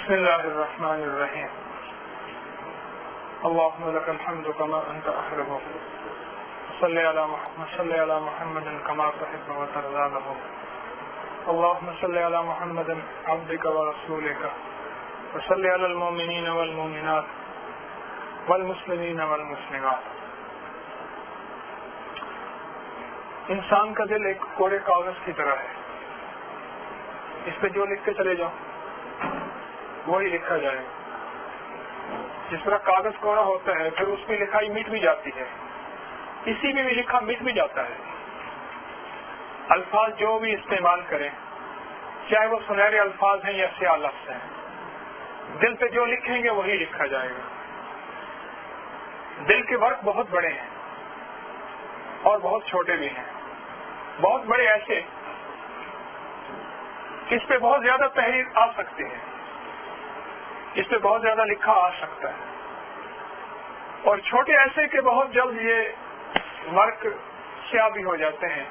بسم الله الرحمن الرحيم اللهم لك الحمد كما أنت أحب صل على محمد كما تحب وترضى له اللهم صل على محمد عبدك ورسولك وصل على المؤمنين والمؤمنات والمسلمين والمسلمات. انسان کا دل ایک کوڑے کاغذ کی طرح ہے، اس پہ جو لکھتے چلے جاؤ وہی لکھا جائے. جس طرح کاغذ کوڑا ہوتا ہے پھر اس کی لکھائی مٹ بھی جاتی ہے، اسی میں بھی لکھا مٹ بھی جاتا ہے. الفاظ جو بھی استعمال کریں، چاہے وہ سنہرے الفاظ ہیں یا سیاہ لفظ ہیں، دل پہ جو لکھیں گے وہی لکھا جائے گا. دل کے ورق بہت بڑے ہیں اور بہت چھوٹے بھی ہیں. بہت بڑے ایسے اس پہ بہت زیادہ تحریر آ سکتی ہے، اس پہ بہت زیادہ لکھا آ سکتا ہے، اور چھوٹے ایسے کہ بہت جلد یہ ورق سیاہ بھی ہو جاتے ہیں،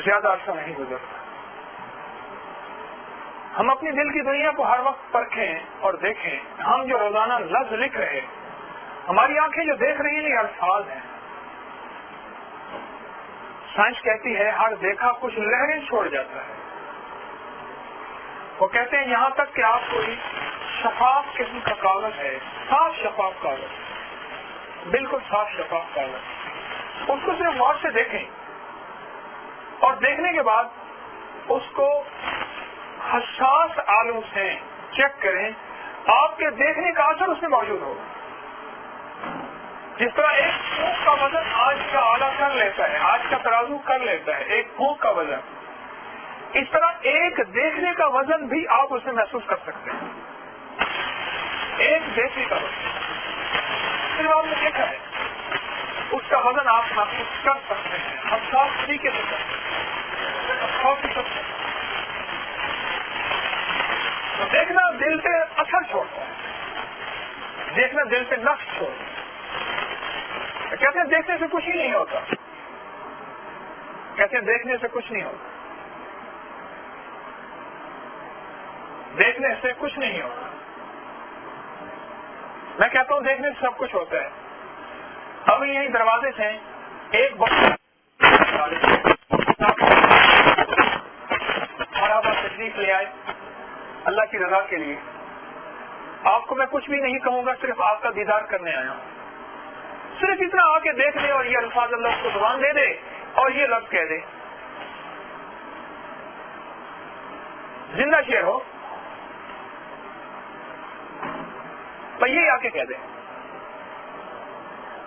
زیادہ عرصہ نہیں گزرتا. ہم اپنی دل کی دنیا کو ہر وقت پرکھیں اور دیکھیں. ہم جو روزانہ لفظ لکھ رہے، ہماری آنکھیں جو دیکھ رہی ہیں یہ الفاظ ہیں. سائنس کہتی ہے ہر دیکھا کچھ لہریں چھوڑ جاتا ہے. وہ کہتے ہیں یہاں تک کہ آپ کوئی شفاف قسم کا کاغذ ہے، صاف شفاف کاغذ، بالکل صاف شفاف کاغذ، اس کو صرف غور سے دیکھیں اور دیکھنے کے بعد اس کو حساس آلوں سے چیک کریں. آپ کے دیکھنے کا اثر اس میں موجود ہوگا. جس طرح ایک پھونک کا وزن آج کا آلہ کر لیتا ہے، آج کا ترازو کر لیتا ہے ایک پھونک کا وزن، اس طرح ایک دیکھنے کا وزن بھی آپ اسے محسوس کر سکتے ہیں. ایک دیکھنے کا وزن صرف آپ نے دیکھا ہے، اس کا وزن آپ محسوس کر سکتے ہیں. حساس طریقے سے دیکھنا دل پہ اثر چھوڑتا ہے، دیکھنا دل پہ نقش چھوڑتا ہے. کہتے ہیں دیکھنے سے کچھ ہی نہیں ہوتا، کہتے ہیں دیکھنے سے کچھ نہیں ہوتا، دیکھنے سے کچھ نہیں ہوتا. میں کہتا ہوں دیکھنے سے سب کچھ ہوتا ہے. ابھی یہی دروازے سے ایک مرحبا تشریف لے آئے اللہ کی رضا کے لیے. آپ کو میں کچھ بھی نہیں کہوں گا، صرف آپ کا دیدار کرنے آیا ہوں. صرف اتنا آ کے دیکھ لے اور یہ الفاظ اللہ کو زبان دے دے اور یہ لفظ کہہ دے. زندہ شعر ہو تو یہی آ کے کہہ دے.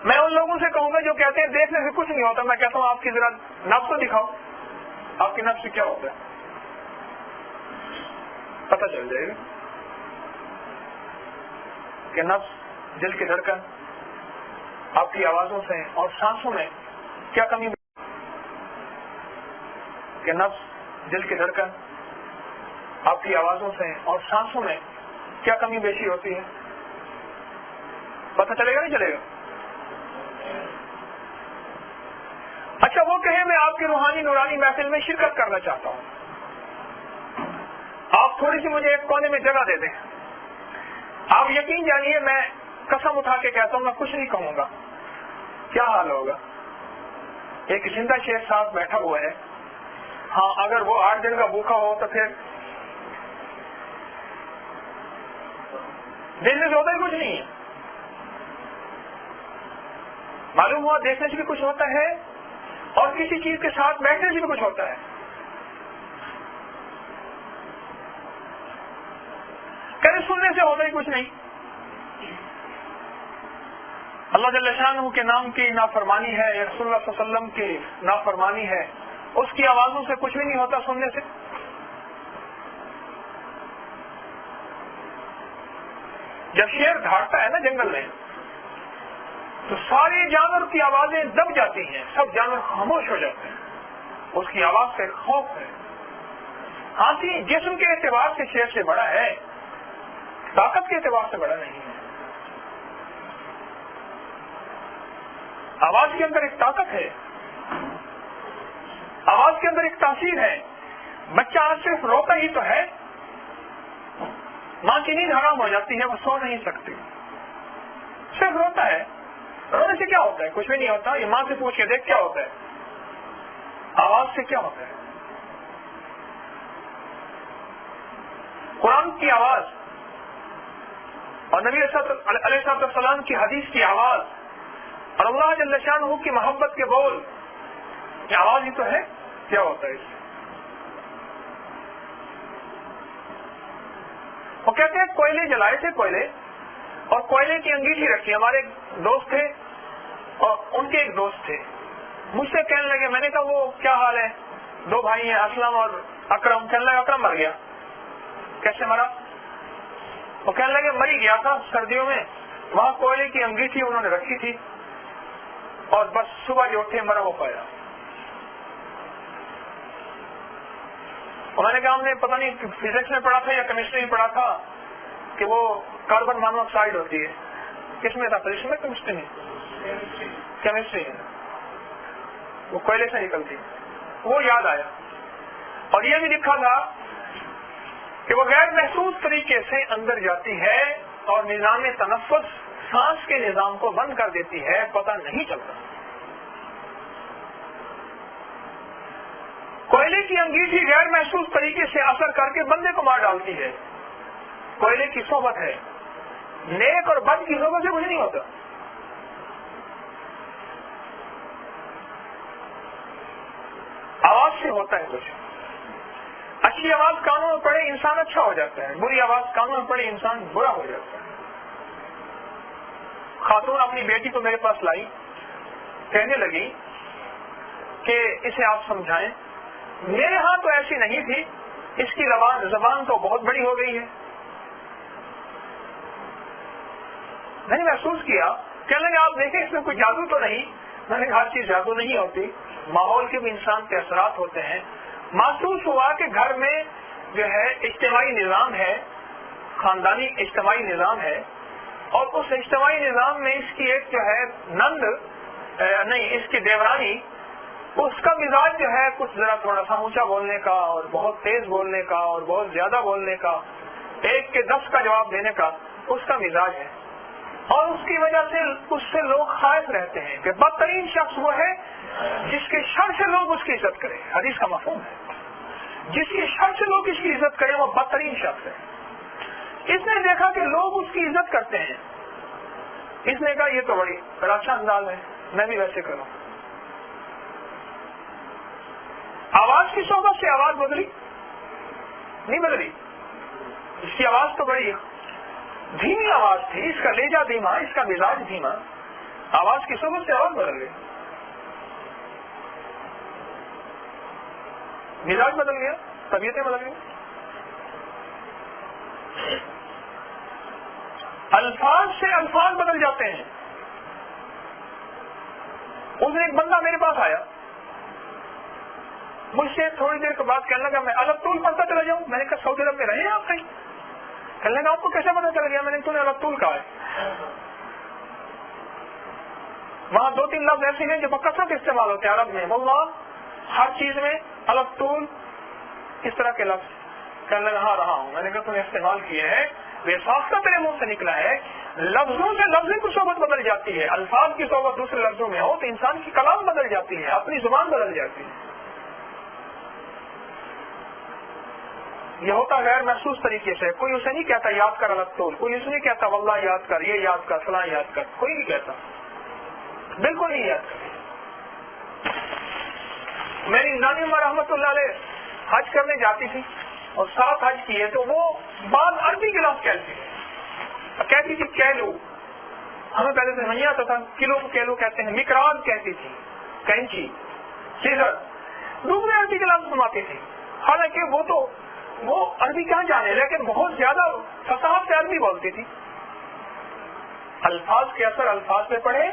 میں ان لوگوں سے کہوں گا جو کہتے ہیں دیکھنے سے کچھ نہیں ہوتا، میں کہتا ہوں آپ کی ذرا نفس کو دکھاؤ، آپ کی نفس سے کیا ہوتا ہے پتہ چل جائے گا کہ نفس دل کی دھڑکن آپ کی آوازوں سے اور سانسوں میں کیا کمی، کہ نفس دل کی دھڑکن آپ کی آوازوں سے اور سانسوں میں کیا کمی بیشی ہوتی ہے. پتہ چلے گا نہیں چلے گا؟ اچھا وہ کہیں میں آپ کی روحانی نورانی محفل میں شرکت کرنا چاہتا ہوں، آپ تھوڑی سی مجھے ایک کونے میں جگہ دے دیں. آپ یقین جانیے میں قسم اٹھا کے کہتا ہوں میں کچھ نہیں کہوں گا. کیا حال ہوگا؟ ایک زندہ شیخ صاحب بیٹھا ہوا ہے. ہاں اگر وہ 8 دن کا بھوکا ہو تو پھر دیکھنے سے ہوتا ہی کچھ نہیں ہے. معلوم ہوا دیکھنے سے بھی کچھ ہوتا ہے اور کسی چیز کے ساتھ بیٹھنے سے بھی کچھ ہوتا ہے. کہیں سننے سے ہوتا ہی کچھ نہیں. اللہ جل شانہ کے نام کی نافرمانی ہے یا رسول اللہ صلی اللہ علیہ وسلم کی نافرمانی ہے، اس کی آوازوں سے کچھ بھی نہیں ہوتا سننے سے. جب شیر دھاڑتا ہے نا جنگل میں تو سارے جانور کی آوازیں دب جاتی ہیں، سب جانور خاموش ہو جاتے ہیں، اس کی آواز سے خوف ہے. ہاتھی جسم کے اعتبار سے شیر سے بڑا ہے، طاقت کے اعتبار سے بڑا نہیں ہے. آواز کے اندر ایک طاقت ہے، آواز کے اندر ایک تاثیر ہے. بچہ صرف روتا ہی تو ہے، ماں کی نیند حرام ہو جاتی ہے، وہ سو نہیں سکتی، صرف روتا ہے. رونے سے کیا ہوتا ہے؟ کچھ بھی نہیں ہوتا. یہ ماں سے پوچھ کے دیکھ کیا ہوتا ہے، آواز سے کیا ہوتا ہے. قرآن کی آواز اور نبی علیہ السلام کی حدیث کی آواز اور اللہ جل شانہ کی محبت کے بول، یہ آواز ہی تو ہے. کیا ہوتا ہے اس سے؟ وہ کہتے ہیں کوئلے جلائے تھے، کوئلے، اور کوئلے کی انگیٹھی رکھی. ہمارے ایک دوست تھے اور ان کے ایک دوست تھے، مجھ سے کہنے لگے، میں نے کہا وہ کیا حال ہے؟ دو بھائی ہیں، اسلم اور اکرم. کہنے لگے اکرم مر گیا. کیسے مرا؟ وہ کہنے لگے مری گیا تھا سردیوں میں، وہاں کوئلے کی انگیٹھی انہوں نے رکھی تھی اور بس صبح جو اٹھے مرا ہو پایا. اور میں نے کہا ہم نے پتہ نہیں فزکس میں پڑھا تھا یا کیمسٹری میں پڑھا تھا کہ وہ کاربن مونوآکسائڈ ہوتی ہے. کس میں تھا؟ فزکس میں، کیمسٹری میں؟ کیمسٹری میں. وہ کوئلے سے نکلتی. وہ یاد آیا. اور یہ بھی لکھا تھا کہ وہ غیر محسوس طریقے سے اندر جاتی ہے اور نظام تنفس، سانس کے نظام کو بند کر دیتی ہے، پتہ نہیں چلتا. کوئلے کی انگیٹھی غیر محسوس طریقے سے اثر کر کے بندے کو مار ڈالتی ہے. کوئلے کی صحبت ہے، نیک اور بد کی صحبت سے کچھ نہیں ہوتا. آواز سے ہوتا ہے کچھ. اچھی آواز کانوں میں پڑے انسان اچھا ہو جاتا ہے، بری آواز کانوں میں پڑے انسان برا ہو جاتا ہے. خاتون اپنی بیٹی کو میرے پاس لائی، کہنے لگی کہ اسے آپ سمجھائیں. میرے ہاں تو ایسی نہیں تھی، اس کی زبان تو بہت بڑی ہو گئی ہے. میں نے محسوس کیا، کہنے لگے آپ دیکھیں اس میں کوئی جادو تو نہیں. میں نے کہا ہر چیز جادو نہیں ہوتی، ماحول کے بھی انسان کے اثرات ہوتے ہیں. محسوس ہوا کہ گھر میں جو ہے اجتماعی نظام ہے، خاندانی اجتماعی نظام ہے، اور اس اجتماعی نظام میں اس کی ایک جو ہے نند نہیں، اس کی دیورانی، اس کا مزاج جو ہے کچھ ذرا تھوڑا سا اونچا بولنے کا اور بہت تیز بولنے کا اور بہت زیادہ بولنے کا، 1 کے 10 کا جواب دینے کا اس کا مزاج ہے. اور اس کی وجہ سے اس سے لوگ خائف رہتے ہیں کہ بدترین شخص وہ ہے جس کے شر سے لوگ اس کی عزت کریں. حدیث کا مفہوم ہے، جس کی شر سے لوگ اس کی عزت کریں وہ بدترین شخص ہے. اس نے دیکھا کہ لوگ اس کی عزت کرتے ہیں، اس نے کہا یہ تو بڑی اچھا انداز ہے، میں بھی ویسے کروں. آواز کی صحبت سے آواز بدلی نہیں بدلی. اس کی آواز تو بڑی دھیمی آواز تھی، اس کا لہجہ دھیما، اس کا مزاج دھیما. آواز کی صحبت سے آواز بدل گئی، مزاج بدل گیا، طبیعتیں بدل گئی. الفاظ سے الفاظ بدل جاتے ہیں. اس دن ایک بندہ میرے پاس آیا، مجھ سے تھوڑی دیر کے بعد کہنے لگا میں الگ طول پڑھتا چلا جاؤں. میں نے کہا سعودی عرب میں رہے ہیں آپ کہیں؟ کہنے لگا آپ کو کیسے پتا چل گیا؟ میں نے تم نے الگ طول کہا ہے. وہاں 2-3 لفظ ایسے ہیں جو بکثرت استعمال ہوتے ہیں عرب میں، واللہ، ہر چیز میں الگ طول، اس طرح کے لفظ. کہنے لگا ہاں رہا ہوں. میں نے کہا تم نے استعمال کیے ہیں، وفاقہ تیرے منہ سے نکلا ہے. لفظوں سے لفظ کی صحبت بدل جاتی ہے. الفاظ کی صحبت دوسرے لفظوں میں ہو تو انسان کی کلام بدل جاتی ہے، اپنی زبان بدل جاتی ہے. یہ ہوتا غیر محسوس طریقے سے. کوئی اسے نہیں کہتا یاد کر الگ طول، کوئی اسے نہیں کہتا واللہ یاد کر، یہ یاد کر، فلاں یاد کر، کوئی نہیں کہتا، بالکل نہیں یاد کر. میری نانی اماں رحمۃ اللہ علیہ حج کرنے جاتی تھی اور 7 حج کیے تو وہ بعض عربی کے لفظ کہتی تھی کیلو، ہمیں پہلے سے نہیں آتا تھا، کلو کو کیلو کہتے ہیں. مقراض کہتی تھی، کینچی، سیزر، دوسرے عربی کے لفظ سناتی تھی. حالانکہ وہ عربی کہاں جانے، لیکن بہت زیادہ فصاحت سے عربی بولتی تھی. الفاظ کے اثر الفاظ پہ پڑے.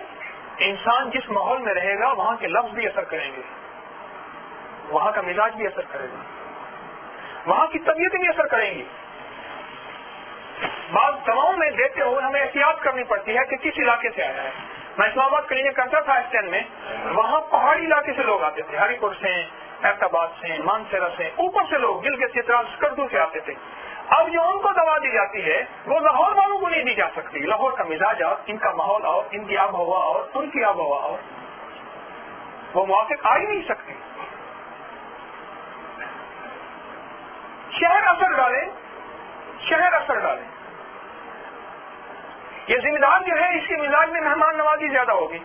انسان جس ماحول میں رہے گا وہاں کے لفظ بھی اثر کریں گے، وہاں کا مزاج بھی اثر کرے گا، وہاں کی طبیعت بھی اثر کریں گی. بعض دواؤں میں دیتے ہوئے ہمیں احتیاط کرنی پڑتی ہے کہ کس علاقے سے آیا ہے. میں اسلام آباد کلینک کرتا تھا اسٹینڈ میں، وہاں پہاڑی علاقے سے لوگ آتے تھے، ہری پور سے، احمد آباد سے، مانسیرا سے، اوپر سے لوگ گلگت چترال، اسکردو سے آتے تھے. اب جو ان کو دوا دی جاتی ہے وہ لاہور والوں کو نہیں دی جا سکتی. لاہور کا مزاج اور ان کا ماحول اور ان کی آب و ہوا اور ان کی آب و ہوا اور وہ موافق آ ہی نہیں سکتی. شہر اثر ڈالے. یہ ذمہ دار جو ہے اس کے مزاج میں مہمان نوازی زیادہ ہوگی.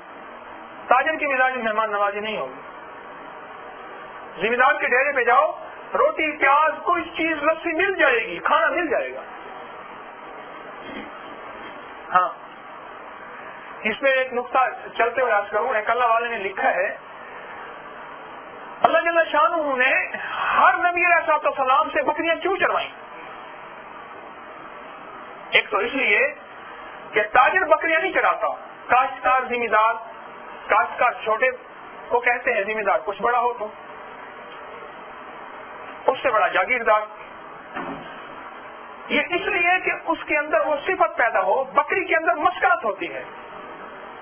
تاجر کی مزاج میں مہمان نوازی نہیں ہوگی. ذمہ دار کے ڈیرے پہ جاؤ, روٹی پیاز کوئی چیز لسی مل جائے گی, کھانا مل جائے گا. ہاں, اس میں ایک نقطہ چلتے ہوئے عرض کروں. ایک اللہ والے نے لکھا ہے, اللہ جل شانہ نے ہر نبی علیہ السلام سے بکریاں کیوں چروائیں. ایک تو اس لیے کہ تاجر بکریاں نہیں چراتا, کاشتکار ذمہ دار, کاشتکار چھوٹے کو کہتے ہیں ذمہ دار, کچھ بڑا ہو تو اس سے بڑا جاگیردار. یہ اس لیے کہ اس کے اندر وہ صفت پیدا ہو. بکری کے اندر مسکنت ہوتی ہے,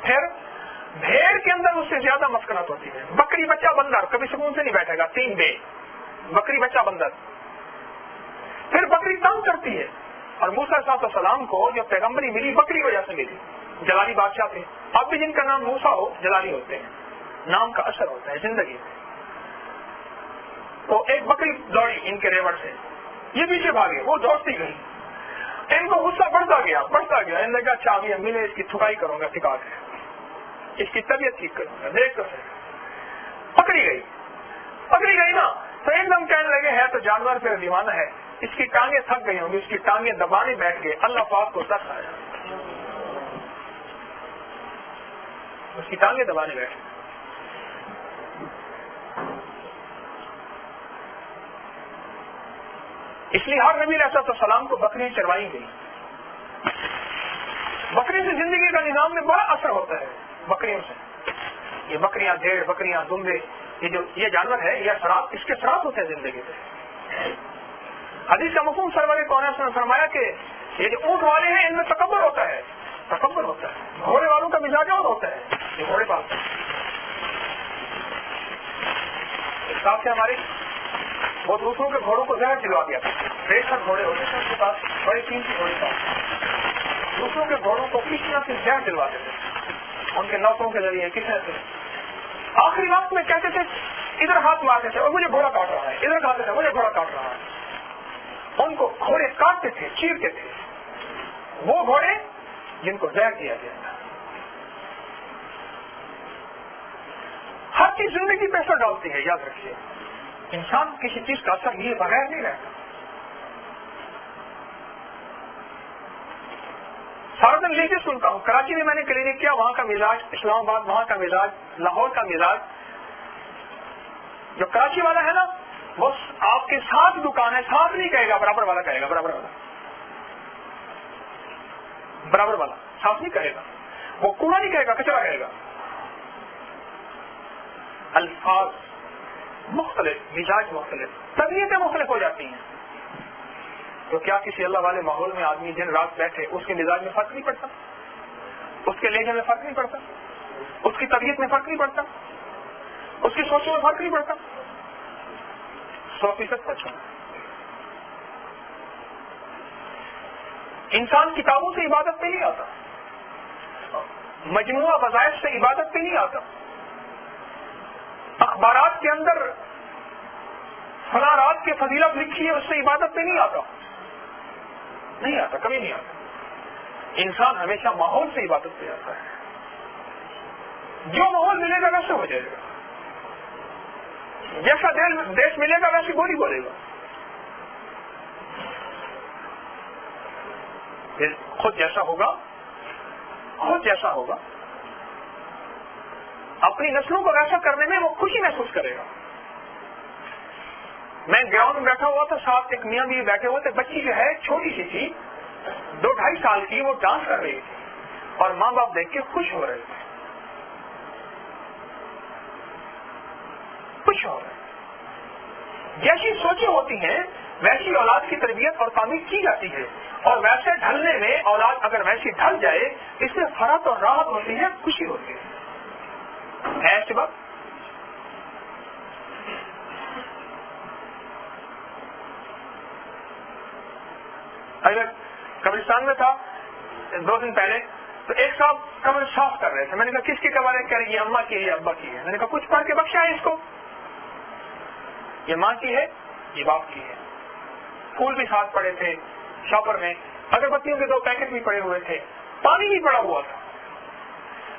پھر بھیڑ کے اندر اس سے زیادہ مسکنت ہوتی ہے. بکری بچہ بندر کبھی سکون سے نہیں بیٹھے گا, 3 بے بکری بچہ بندر. پھر بکری تنگ کرتی ہے. اور موسیٰ علیہ السلام کو جو پیغمبری ملی بکری وجہ سے ملی. جلالی بادشاہ تھے. اب بھی جن کا نام موسیٰ ہو جلالی ہوتے ہیں. نام کا اثر ہوتا ہے زندگی میں. تو ایک بکری دوڑی ان کے ریوڑ سے, یہ پیچھے بھاگے, وہ دوڑتی گئی. ان کو غصہ بڑھتا گیا. ان نے کہا اچھا ابھی میں اس کی تھکائی کروں گا, ٹھیک ہے, اس کی طبیعت ٹھیک کروں گا, دیکھ تو صحیح. پکڑی گئی نا, تو ایک دم کہنے لگے ہے تو جانور پھر دیوانہ ہے, اس کی ٹانگیں تھک گئی ہوں گی, اس کی ٹانگیں دبانے بیٹھ گئے. اللہ پاک کو ترس آیا, اس کی ٹانگیں دبانے بیٹھ گئے. اس لیے ہر نبی علیہ السلام کو بکریاں چروائی گئی. بکری سے زندگی کا نظام میں بڑا اثر ہوتا ہے. بکریوں سے یہ بکریاں, بھیڑ, بکریاں, دمبے, یہ جانور ہے, یہ اثرات, اس کے اثرات ہوتے ہیں زندگی پہ. حدیث کا مفہوم سرور کونین نے فرمایا کہ یہ جو اونٹ والے ہیں ان میں تکبر ہوتا ہے. گھوڑے والوں کا مزاج اور ہوتا ہے. یہ گھوڑے پالتے ہیں. اس حساب سے ہمارے وہ دوسروں کے گھوڑوں کو زہر دلوا دیا. بےشک گھوڑے ہوتے ہیں ان کے پاس, بڑے قیمتی گھوڑے پاس, دوسروں کے گھوڑوں کو کس طرح سے زہر دلوا دیتے ان کے نوکروں کے ذریعے. کس طرح سے آخری وقت میں کہتے تھے ادھر ہاتھ مارتے تھے اور مجھے گھوڑا کاٹ رہا ہے, ادھر کھاتے تھے مجھے گھوڑا کاٹ رہا ہے. ان کو گھوڑے کاٹتے تھے, چیرتے تھے, وہ گھوڑے جن کو زہر دیا گیا تھا. ہر چیز زندگی پہ اثر ڈالتی ہے, یاد رکھیے. انسان کسی چیز کا اثر لیے بغیر نہیں رہتا. سارا دن لیجیے سنتا ہوں. کراچی میں میں نے کلینک کیا, وہاں کا مزاج, اسلام آباد وہاں کا مزاج, لاہور کا مزاج. جو کراچی والا ہے نا وہ آپ کے ساتھ دکان ہے, ساتھ نہیں کہے گا, برابر والا کہے گا. برابر والا ساتھ نہیں کہے گا. وہ کوڑا نہیں کہے گا, کچرا کہے گا. الفاظ مختلف, مزاج مختلف, طبیعتیں مختلف ہو جاتی ہیں. تو کیا کسی اللہ والے ماحول میں آدمی دن رات بیٹھے اس کے مزاج میں فرق نہیں پڑتا, اس کے لہجے میں فرق نہیں پڑتا, اس کی طبیعت میں فرق نہیں پڑتا, اس کی سوچوں میں فرق نہیں پڑتا؟ 100% سچ ہے. انسان کتابوں سے عبادت پہ نہیں آتا, مجموعہ وظائف سے عبادت پہ نہیں آتا, اخبارات کے اندر فلاں رات کی فضیلت لکھی ہے اس سے عبادت پہ نہیں آتا, کبھی نہیں آتا. انسان ہمیشہ ماحول سے عبادت پہ آتا ہے. جو ماحول ملے گا ویسے ہو جائے گا, جیسا دیش ملے گا ویسی بولی بولے گا. خود جیسا ہوگا اپنی نسلوں کو ویسا کرنے میں وہ خوشی محسوس کرے گا. میں گراؤنڈ میں بیٹھا ہوا تھا, ساتھ ایک میاں بھی بیٹھے ہوئے تھے. بچی جو ہے چھوٹی سی تھی, 2-2.5 سال کی, وہ ڈانس کر رہی تھی اور ماں باپ دیکھ کے خوش ہو رہے تھے. جیسی سوچیں ہوتی ہیں ویسی اولاد کی تربیت اور تعمیر کی جاتی ہے, اور ویسے ڈھلنے میں اولاد اگر ویسی ڈھل جائے اس سے فرحت اور راحت ہوتی ہے, خوشی ہوتی ہے. ایسی بات ابھی قبرستان میں تھا 2 دن پہلے، تو ایک صاحب قبر صاف کر رہے تھے. میں نے کہا کس کی قبر ہے؟ کہہ رہے یہ اماں کی ہے، یہ ابا کی ہے. میں نے کہا کچھ پڑھ کے بخشا ہے اس کو. یہ ماں کی ہے، یہ باپ کی ہے. پھول بھی ساتھ پڑے تھے شاپر میں، اگربتیوں کے 2 پیکٹ بھی پڑے ہوئے تھے، پانی بھی پڑا ہوا تھا.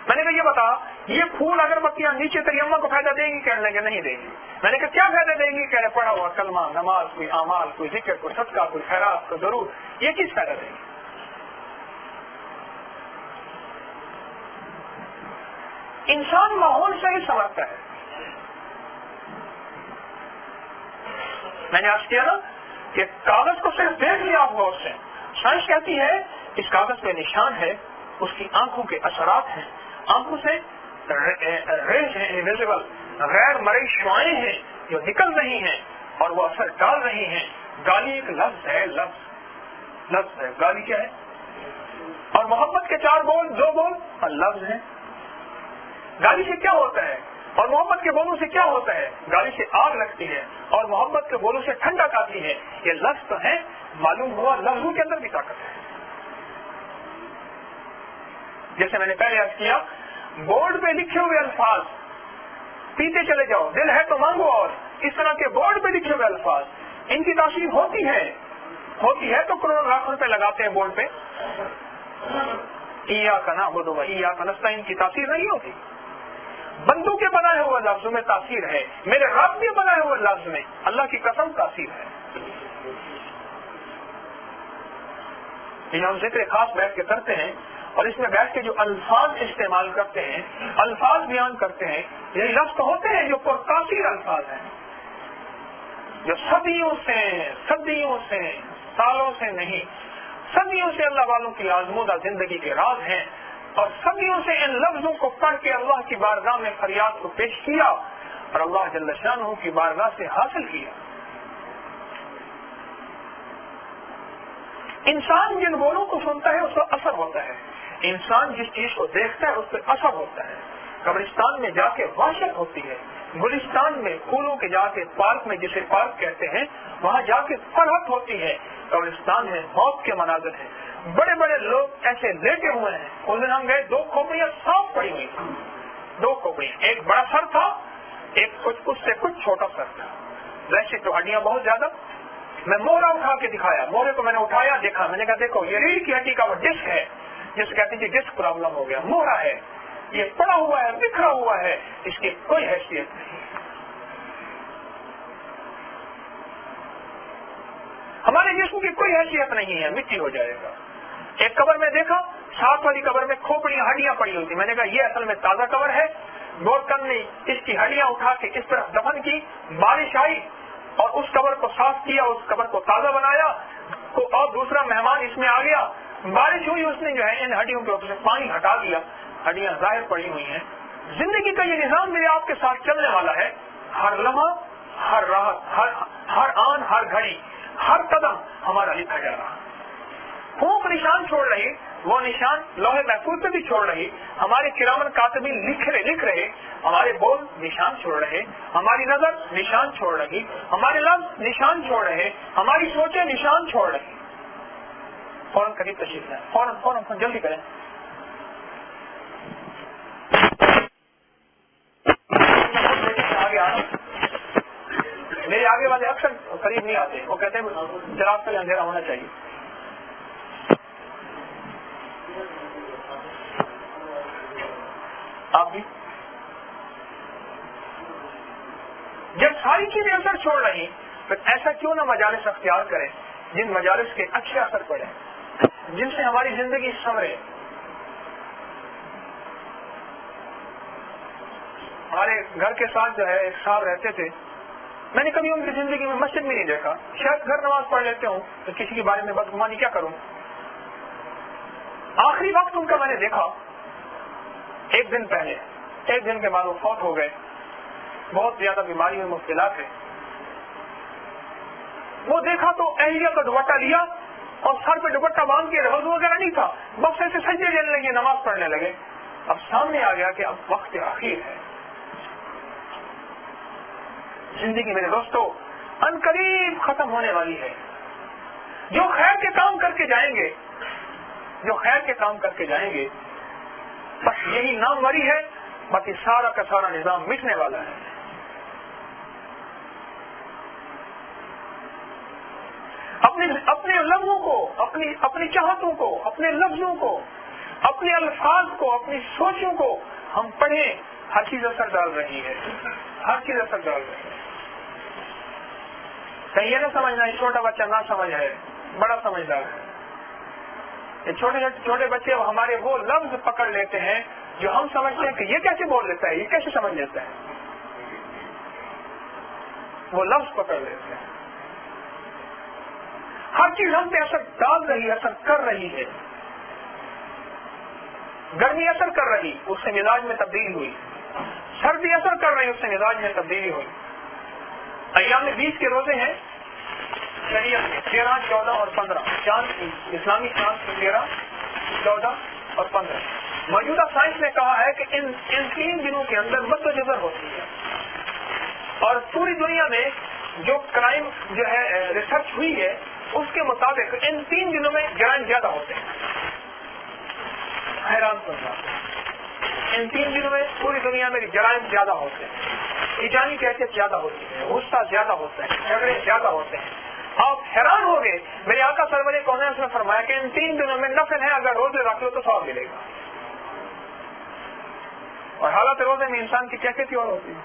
میں نے کہا یہ بتا یہ پھول اگربتیاں نیچے تیری اماں کو فائدہ دیں گی؟ کہنے لگے نہیں دیں گی. میں نے کہا کیا فائدہ دیں گی؟ کہہ رہے پڑھا ہوا کلمہ، نماز، کوئی اعمال، کوئی ذکر، کوئی صدقہ، کوئی خیرات، کوئی ضرور، یہ چیز فائدہ دیں گی. انسان ماحول سے ہی سمجھتا ہے. میں نے آج کیا نا کہ کاغذ کو صرف دیکھ لیا آپ غور سے. سائنس کہتی ہے اس کاغذ پہ نشان ہے، اس کی آنکھوں کے اثرات ہیں، آنکھوں سے ریز ہیں انویزیبل، غیر مرئی شعاعیں ہیں جو نکل رہی ہیں اور وہ اثر ڈال رہی ہیں. گالی ایک لفظ ہے، لفظ ہے. گالی کیا ہے؟ اور محبت کے 4 بول، 2 بول اور لفظ ہے. گالی سے کیا ہوتا ہے اور محبت کے بولوں سے کیا ہوتا ہے؟ گالی سے آگ لگتی ہے اور محبت کے بولوں سے ٹھنڈک آتی ہے. یہ لفظ تو ہے، معلوم ہوا لفظوں کے اندر بھی طاقت ہے. جیسے میں نے پہلے عرض کیا، بورڈ پہ لکھے ہوئے الفاظ پیتے چلے جاؤ، دل ہے تو مانگو، اور اس طرح کے بورڈ پہ لکھے ہوئے الفاظ ان کی تاثیر ہوتی ہے تو کروڑوں لاکھ روپے لگاتے ہیں بورڈ پہ. ایاک نعبد و ایاک نستعین کی تاثیر نہیں ہوتی. بندوں کے بنائے ہوئے لفظوں میں تاثیر ہے، میرے رب کے بنائے ہوئے لفظ میں اللہ کی قسم تاثیر ہے. یہ ہم ذکر خاص بیٹھ کے کرتے ہیں اور اس میں بیٹھ کے جو الفاظ استعمال کرتے ہیں، الفاظ بیان کرتے ہیں، یہ لفظ ہوتے ہیں جو پرتاثیر الفاظ ہیں، جو صدیوں سے سالوں سے نہیں، صدیوں سے اللہ والوں کی آزمودہ زندگی کے راز ہیں، اور صدیوں سے ان لفظوں کو پڑھ کے اللہ کی بارگاہ میں فریاد کو پیش کیا اور اللہ جل شانہ کی بارگاہ سے حاصل کیا. انسان جن بولوں کو سنتا ہے اس پر اثر ہوتا ہے. انسان جس چیز کو دیکھتا ہے اس پہ اثر ہوتا ہے. قبرستان میں جا کے وحشت ہوتی ہے، گلستان میں پھولوں کے جا کے پارک میں جسے پارک کہتے ہیں وہاں جا کے فرحت ہوتی ہے. قبرستان ہے، موت کے مناظر ہیں، بڑے بڑے لوگ ایسے لیٹے ہوئے ہیں. اس دن ہم گئے 2 کھوپڑیاں صاف پڑی ہوئی تھی، 2 کھوپڑیاں، ایک بڑا سر تھا، ایک اس سے کچھ چھوٹا سر تھا. ویسے تو ہڈیاں بہت زیادہ. میں مورا اٹھا کے دکھایا، مورے کو میں نے اٹھایا، دیکھا، میں نے کہا دیکھو یہ ریڑھ کی ہڈی کا وہ ڈسک ہے جس کہتے ہیں ڈسک پرابلم ہو گیا. مورا ہے، یہ پڑا ہوا ہے، بکھرا ہوا ہے، اس کی کوئی حیثیت نہیں. ہمارے جسم کی کوئی حیثیت نہیں ہے، مٹی ہو جائے گا. ایک قبر میں دیکھا، ساتھ والی قبر میں کھوپڑیاں ہڈیاں پڑی ہوئی تھی. میں نے کہا یہ اصل میں تازہ قبر ہے. گورکن نے اس کی ہڈیاں اٹھا کے اس طرف دفن کی، بارش آئی اور اس قبر کو صاف کیا، اس قبر کو تازہ بنایا، اور دوسرا مہمان اس میں آ گیا. بارش ہوئی، اس نے جو ہے ان ہڈیوں کے اوپر سے پانی ہٹا دیا، ہڈیاں ظاہر پڑی ہوئی ہیں. زندگی کا یہ نظام میرے آپ کے ساتھ چلنے والا ہے. ہر لمحہ، ہر راحت، ہر آن، ہر گھڑی، ہر قدم ہمارا لکھا جا رہا. پھونک نشان چھوڑ رہی، وہ نشان لوہے محفوظ پہ بھی چھوڑ رہی. ہمارے کرامن کاتبین لکھ رہے، ہمارے بول نشان چھوڑ رہے، ہماری نظر نشان چھوڑ رہی، ہمارے لفظ نشان چھوڑ رہے، ہماری سوچیں نشان چھوڑ رہی. فوراً قریب تشریف لائیں، فوراً جلدی کریں. میرے آگے والے اکثر قریب نہیں آتے، وہ کہتے ہیں چراغ پہ اندھیرا ہونا چاہیے. آپ بھی جب ساری چیزیں اثر چھوڑ رہی، پھر ایسا کیوں نہ مجالس اختیار کریں جن مجالس کے اچھے اثر پڑے، جن سے ہماری زندگی سنورے. ہمارے گھر کے ساتھ جو ہے ایک صاحب رہتے تھے، میں نے کبھی ان کی زندگی میں مسجد میں نہیں دیکھا. شاید گھر نماز پڑھ لیتے ہوں تو کسی کے بارے میں بدگمانی کیا کروں. آخری وقت ان کا میں نے دیکھا ایک دن پہلے، ایک دن کے بعد وہ فوت ہو گئے. بہت زیادہ بیماری میں مبتلا تھے. وہ دیکھا تو اہلیہ کا دوپٹہ لیا اور سر پہ دوپٹہ باندھ کے، وضو وغیرہ نہیں تھا، بس ایسے سجدے دینے لگے، نماز پڑھنے لگے. اب سامنے آ گیا کہ اب وقت آخر ہے. زندگی میرے دوستو ان قریب ختم ہونے والی ہے. جو خیر کے کام کر کے جائیں گے، جو خیر کے کام کر کے جائیں گے، بس یہی ناموری ہے، باقی سارا کا سارا نظام مٹنے والا ہے. اپنے لفظوں کو، اپنی چاہتوں کو، اپنے لفظوں کو، اپنے الفاظ کو، اپنی سوچوں کو ہم پڑھیں. ہر چیز اثر ڈال رہی ہے، ہر چیز اثر ڈال رہی ہے. کہیں یہ نہ سمجھنا یہ چھوٹا بچہ نہ سمجھ ہے، بڑا سمجھدار ہے. یہ چھوٹے بچے ہمارے وہ لفظ پکڑ لیتے ہیں جو ہم سمجھتے ہیں کہ یہ کیسے بول لیتا ہے، یہ کیسے سمجھ لیتا ہے. وہ لفظ پکڑ لیتے ہیں. ہر چیز ہم پہ اثر ڈال رہی ہے، اثر کر رہی ہے. گرمی اثر کر رہی، اس سے مزاج میں تبدیلی ہوئی. سردی اثر کر رہی، اس سے مزاج میں تبدیلی ہوئی. ایام 20 کے روزے ہیں شریعت میں 13، 14 اور 15. چاند اسلامی چاند 13، 14 اور 15. موجودہ سائنس نے کہا ہے کہ ان 3 دنوں کے اندر مد و جزر ہوتی ہے. اور پوری دنیا میں جو کرائم جو ہے ریسرچ ہوئی ہے اس کے مطابق ان 3 دنوں میں جرائم زیادہ ہوتے ہیں. حیران کن بات ہے، ان 3 دنوں میں پوری دنیا میں جرائم زیادہ ہوتے ہیں. ایجانی کیفیت زیادہ ہوتی ہے، غصہ زیادہ ہوتا ہے، جھگڑے زیادہ ہوتے ہیں. آپ حیران ہو گئے. میرے آقا سرور کونین نے فرمایا کہ ان 3 دنوں میں نفل ہے، اگر روزے رکھ لو تو ثواب ملے گا. اور حالت روزے میں انسان کی کیفیت ہی اور ہوتی ہے.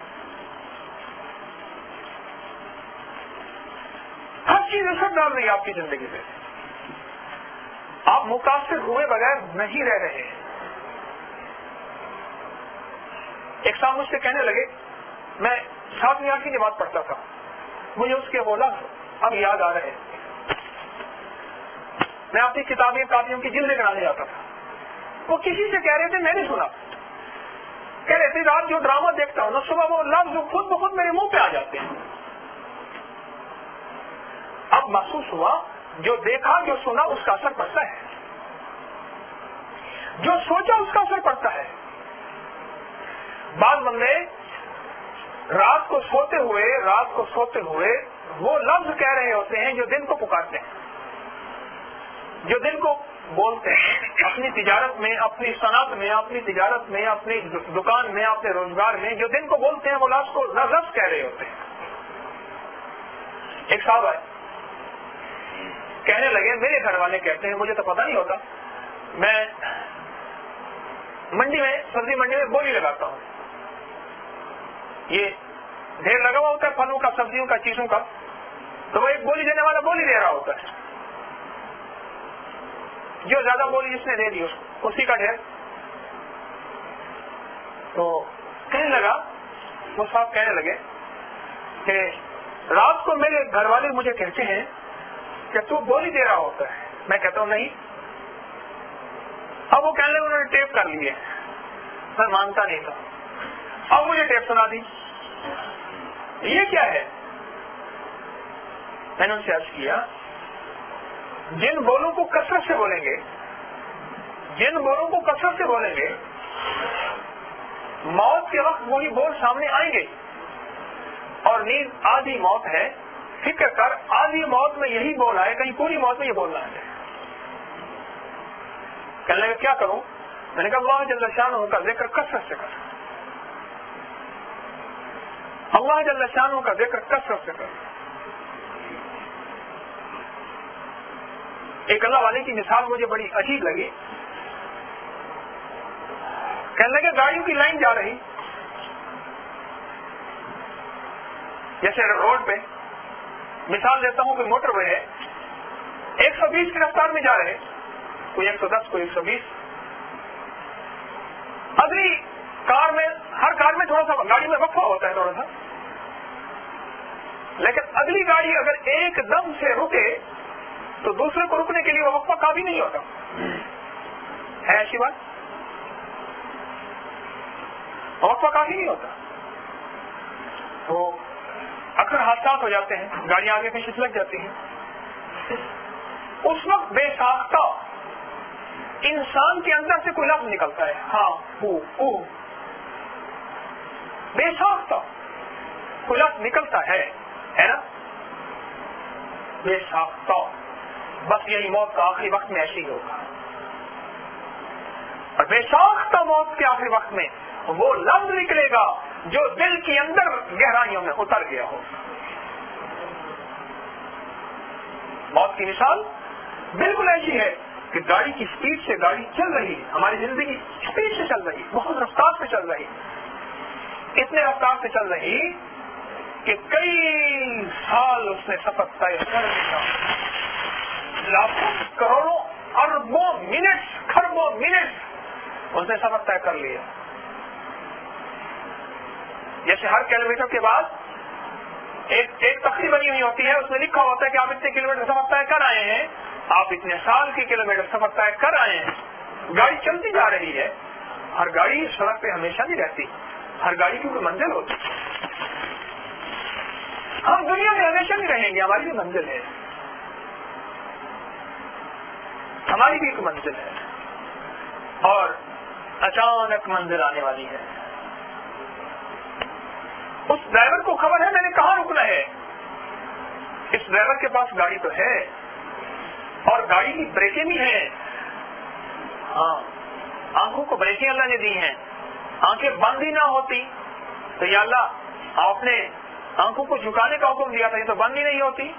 ہر چیز اثر ڈال رہی ہے آپ کی زندگی پہ. آپ متاثر ہوئے بغیر نہیں رہ رہے ہیں. ایک صاحب مجھ سے کہنے لگے، میں 7ویں 8ویں جماعت پڑھتا تھا، مجھے اس کے وہ لفظ اب یاد آ رہے ہیں. میں اپنی کتابیں کاپیوں کی جلدیں بنانے جاتا تھا. وہ کسی سے کہہ رہے تھے، میں نے سنا، کہہ رہے تھے رات جو ڈرامہ دیکھتا ہوں نا، صبح وہ لفظ خود بخود میرے منہ پہ آ جاتے ہیں. اب محسوس ہوا جو دیکھا، جو سنا، اس کا اثر پڑتا ہے. جو سوچا اس کا اثر پڑتا ہے. بعض بندے رات کو سوتے ہوئے وہ لفظ کہہ رہے ہوتے ہیں جو دن کو پکارتے ہیں، جو دن کو بولتے ہیں. اپنی تجارت میں، اپنی صنعت میں، اپنی تجارت میں، اپنی دکان میں، اپنے روزگار میں جو دن کو بولتے ہیں وہ لفظ کہہ رہے ہوتے ہیں. ایک صاحب ہے، کہنے لگے میرے گھر والے کہتے ہیں، مجھے تو پتہ نہیں ہوتا، میں منڈی میں، سبزی منڈی میں بولی لگاتا ہوں. یہ ڈھیر لگا ہوا ہوتا ہے پھلوں کا، سبزیوں کا، چیزوں کا، تو وہ ایک بولی دینے والا بولی دے رہا ہوتا ہے. جو زیادہ بولی جس نے دے دی اسی کا ڈھیر. تو کہنے لگا، وہ صاحب کہنے لگے کہ رات کو میرے گھر والے مجھے کہتے ہیں کہ تو بولی دے رہا ہوتا ہے. میں کہتا ہوں نہیں. اب وہ کہنے لگے انہوں نے ٹیپ کر لیے. میں مانتا نہیں تھا. اب مجھے ٹیپ سنا دی. یہ کیا ہے؟ میں نے ان سے عرض کیا، جن بولوں کو کثرت سے بولیں گے، موت کے وقت وہی بول سامنے آئیں گے. اور نیند آدھی موت ہے. فکر کر، آدھی موت میں یہی بول آئے، کہیں پوری موت میں یہ بولنا ہے. کہنے لگا کیا کروں؟ میں نے کہا اللہ جل شانہ کا ذکر کثرت سے کر. اللہ جل شانہ کا ذکر کثرت سے کر. ایک اللہ والے کی مثال مجھے بڑی عجیب لگی. کہنے لگے گاڑیوں کی لائن جا رہی، جیسے روڈ پہ، مثال دیتا ہوں کہ موٹر وے ہے، 120 کی رفتار میں جا رہے، کوئی 110، کوئی 120. اگلی کار میں، ہر کار میں تھوڑا سا گاڑی میں وقفہ ہوتا ہے تھوڑا سا، لیکن اگلی گاڑی اگر ایک دم سے رکے تو دوسرے کو رکنے کے لیے وہ وقفہ کافی نہیں ہوتا ہے. ایسی بات، وقفہ کافی نہیں ہوتا. تو اکثر حادثات ہو جاتے ہیں، گاڑیاں آگے پیچھے لگ جاتی ہیں. اس وقت بے ساختہ انسان کے اندر سے کوئی لفظ نکلتا ہے، ہاں او، بے ساختہ کوئی لفظ نکلتا ہے نا، بے ساختہ. بس یہی موت کا آخری وقت میں ایسے ہی ہوگا. اور بے ساختہ موت کے آخری وقت میں وہ لفظ نکلے گا جو دل کے اندر گہرائیوں میں اتر گیا ہو. موت کی مثال بالکل ایسی ہے کہ گاڑی کی سپیڈ سے گاڑی چل رہی ہے, ہماری زندگی سپیڈ سے چل رہی, بہت رفتار سے چل رہی, اتنے رفتار سے چل رہی کہ کئی سال اس نے سفر طے کر لیا, لاکھوں کروڑوں اربوں منٹ کھربوں منٹ اس نے سفر طے کر لیا. جیسے ہر کلومیٹر کے بعد ایک تختی بنی ہوئی ہوتی ہے, اس میں لکھا ہوتا ہے کہ آپ اتنے کلومیٹر سفر طے کر آئے ہیں, آپ اتنے سال کی کلومیٹر سفر طے کر آئے ہیں. گاڑی چلتی جا رہی ہے, ہر گاڑی سڑک پہ ہمیشہ نہیں رہتی, ہر گاڑی کی کوئی منزل ہوتی ہے. ہم دنیا میں ہمیشہ نہیں رہیں گے, ہماری بھی منزل ہے, ہماری بھی ایک منزل ہے, اور اچانک منزل آنے والی ہے. اس ڈرائیور کو خبر ہے میں نے کہاں رکنا ہے, اس ڈرائیور کے پاس گاڑی تو ہے اور گاڑی کی بریکیں بھی ہیں. ہاں, آنکھوں کو بریکیں اللہ نے دی ہیں, آنکھیں بند ہی نہ ہوتی تو یا اللہ آپ نے آنکھوں کو جھکانے کا حکم دیا تھا, یہ تو بند ہی نہیں ہوتی.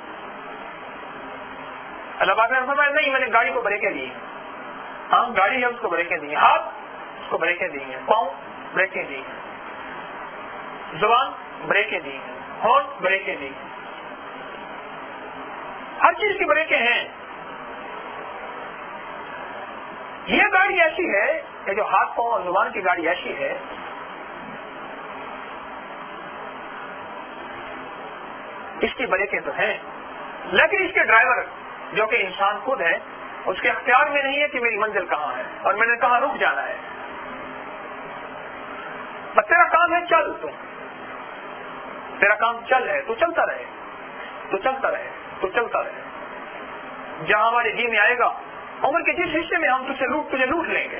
اللہ پاک نے فرمایا نہیں, میں نے گاڑی کو بریکیں دی, ہاں گاڑی ہے اس کو بریکیں دی, ہاتھ اس کو بریکیں دی ہیں, پاؤں بریکیں دی, زبان بریکیں دی, ہونٹ بریکیں دی, ہر چیز کی بریکیں ہیں. یہ گاڑی ایسی ہے کہ جو ہاتھ پاؤں اور زبان کی گاڑی ایسی ہے اس کی بریکیں تو ہیں, لیکن اس کے ڈرائیور جو کہ انسان خود ہے اس کے اختیار میں نہیں ہے کہ میری منزل کہاں ہے اور میں نے کہاں رک جانا ہے. بس تیرا کام ہے چل, تیرا کام چل ہے, تو چلتا رہے, تو چلتا رہے, تو چلتا رہے. جہاں ہمارے جی میں آئے گا عمر کے جس حصے میں ہم تجھے لوٹ لیں گے,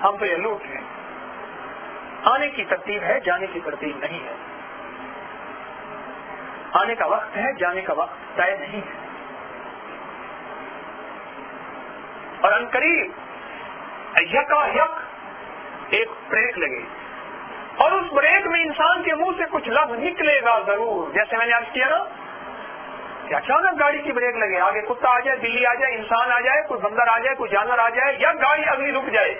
ہم تجھے لوٹ لیں. آنے کی ترتیب ہے, جانے کی ترتیب نہیں ہے. آنے کا وقت ہے, جانے کا وقت طے نہیں ہے. اور عنقریب یکا یک ایک بریک لگے اور اس بریک میں انسان کے منہ سے کچھ لفظ نکلے گا ضرور. جیسے میں نے عرض کیا نا کہ اچانک گاڑی کی بریک لگے, آگے کتا آ جائے, بلی آ جائے, انسان آ جائے, کوئی بندر آ جائے, کوئی جانور آ جائے, یا گاڑی اگلی رک جائے.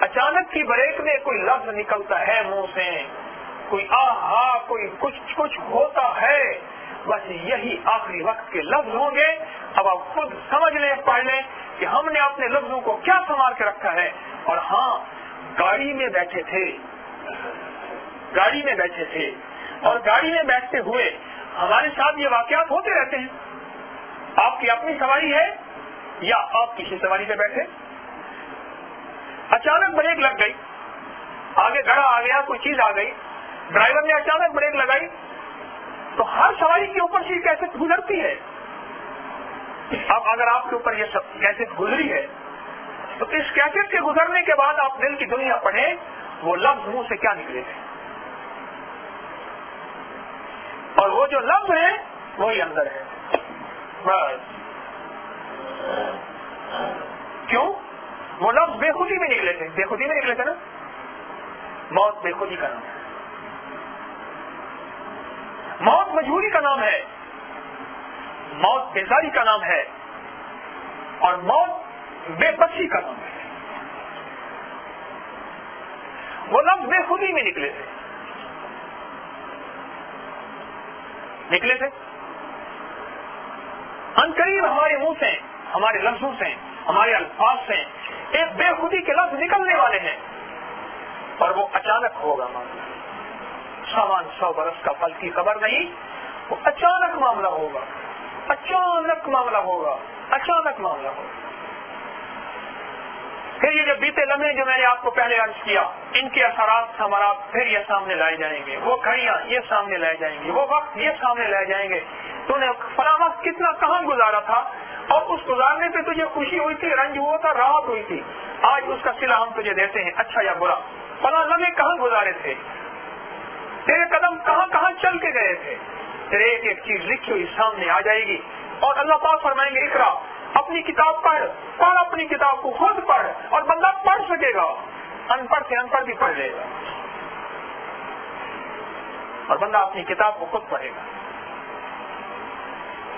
اچانک کی بریک میں کوئی لفظ نکلتا ہے منہ سے, کوئی آہا, کوئی کچھ ہوتا ہے. بس یہی آخری وقت کے لفظ ہوں گے. اب آپ خود سمجھ لیں, پڑھ لیں کہ ہم نے اپنے لفظوں کو کیا سنبھال کے رکھا ہے. اور ہاں, گاڑی میں بیٹھے تھے, گاڑی میں بیٹھے تھے, اور گاڑی میں بیٹھتے ہوئے ہمارے ساتھ یہ واقعات ہوتے رہتے ہیں. آپ کی اپنی سواری ہے یا آپ کسی سواری پہ بیٹھے, اچانک بریک لگ گئی, آگے گڑھا آ گیا, کوئی چیز آ گئی, ڈرائیور نے اچانک بریک لگائی, تو ہر سواری کے اوپر سے کیسے گزرتی ہے. اب اگر آپ کے اوپر یہ سب کیسٹ گزری ہے تو اس کیسٹ کے گزرنے کے بعد آپ دل کی دنیا پڑھیں, وہ لفظ منہ سے کیا نکلے تھے, اور وہ جو لفظ ہے وہی اندر ہے. بس کیوں, وہ لفظ بے خودی میں نکلے تھے, بے خودی میں نکلے تھے نا. موت بے خودی کا نام ہے, موت مجبوری کا نام ہے, موت بیزاری کا نام ہے, اور موت بے بسی کا نام ہے. وہ لفظ بے خودی میں نکلے تھے, نکلے تھے. عنقریب ہمارے منہ سے, ہمارے لفظوں سے, ہمارے الفاظ سے ایک بے خودی کے لفظ نکلنے والے ہیں, اور وہ اچانک ہوگا. معاملہ 100 برس کا پل کی خبر نہیں, وہ اچانک معاملہ ہوگا, اچانک معاملہ ہوگا, اچانک معاملہ ہوگا. پھر یہ جو بیتے لمحے جو میں نے آپ کو پہلے عرض کیا, ان کے اثرات ثمرات پھر یہ سامنے لائے جائیں گے, وہ گھڑیاں یہ سامنے لائے جائیں گے, وہ وقت یہ سامنے لائے جائیں گے. تو نے فلاں وقت کتنا کہاں گزارا تھا, اور اس گزارنے پہ تجھے خوشی ہوئی تھی, رنج ہوا تھا, راحت ہوئی تھی. آج اس کا صلہ ہم تجھے دیتے ہیں, اچھا یا برا. فلاں لمحے کہاں گزارے تھے, تیرے قدم کہاں کہاں چل کے گئے تھے. تیرے ایک ایک چیز لکھی ہوئی سامنے آ جائے گی. اور اللہ پاک فرمائیں گے اقرا، اپنی کتاب پڑھ اپنی کتاب کو خود پڑھ، اور بندہ پڑھ سکے گا، ان پڑھ سے ان پڑھ بھی پڑھ لے گا، اور بندہ اپنی کتاب کو خود پڑھے گا۔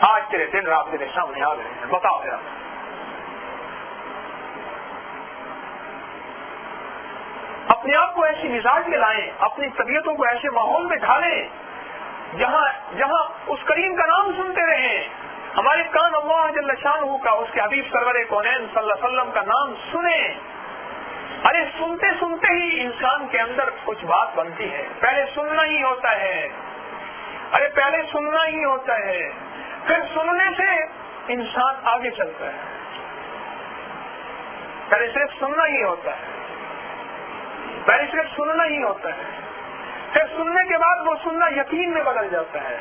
آج تیرے دن رات تیرے سامنے آ گئے ہیں، بتاؤ پھر اپنے آپ کو ایسی مزاج میں لائیں، اپنی طبیعتوں کو ایسے ماحول میں ڈھالیں جہاں اس کریم کا نام سنتے رہیں، ہمارے کان اللہ جل شانہ کا، اس کے حبیب سرور کونین صلی اللہ علیہ وسلم کا نام سنیں۔ ارے سنتے سنتے ہی انسان کے اندر کچھ بات بنتی ہے، پہلے سننا ہی ہوتا ہے، پہلے سننا ہی ہوتا ہے، پھر سننے سے انسان آگے چلتا ہے، پہلے صرف سننا ہی ہوتا ہے، پہلے صرف سننا ہی ہوتا ہے، پھر سننے کے بعد وہ سننا یقین میں بدل جاتا ہے،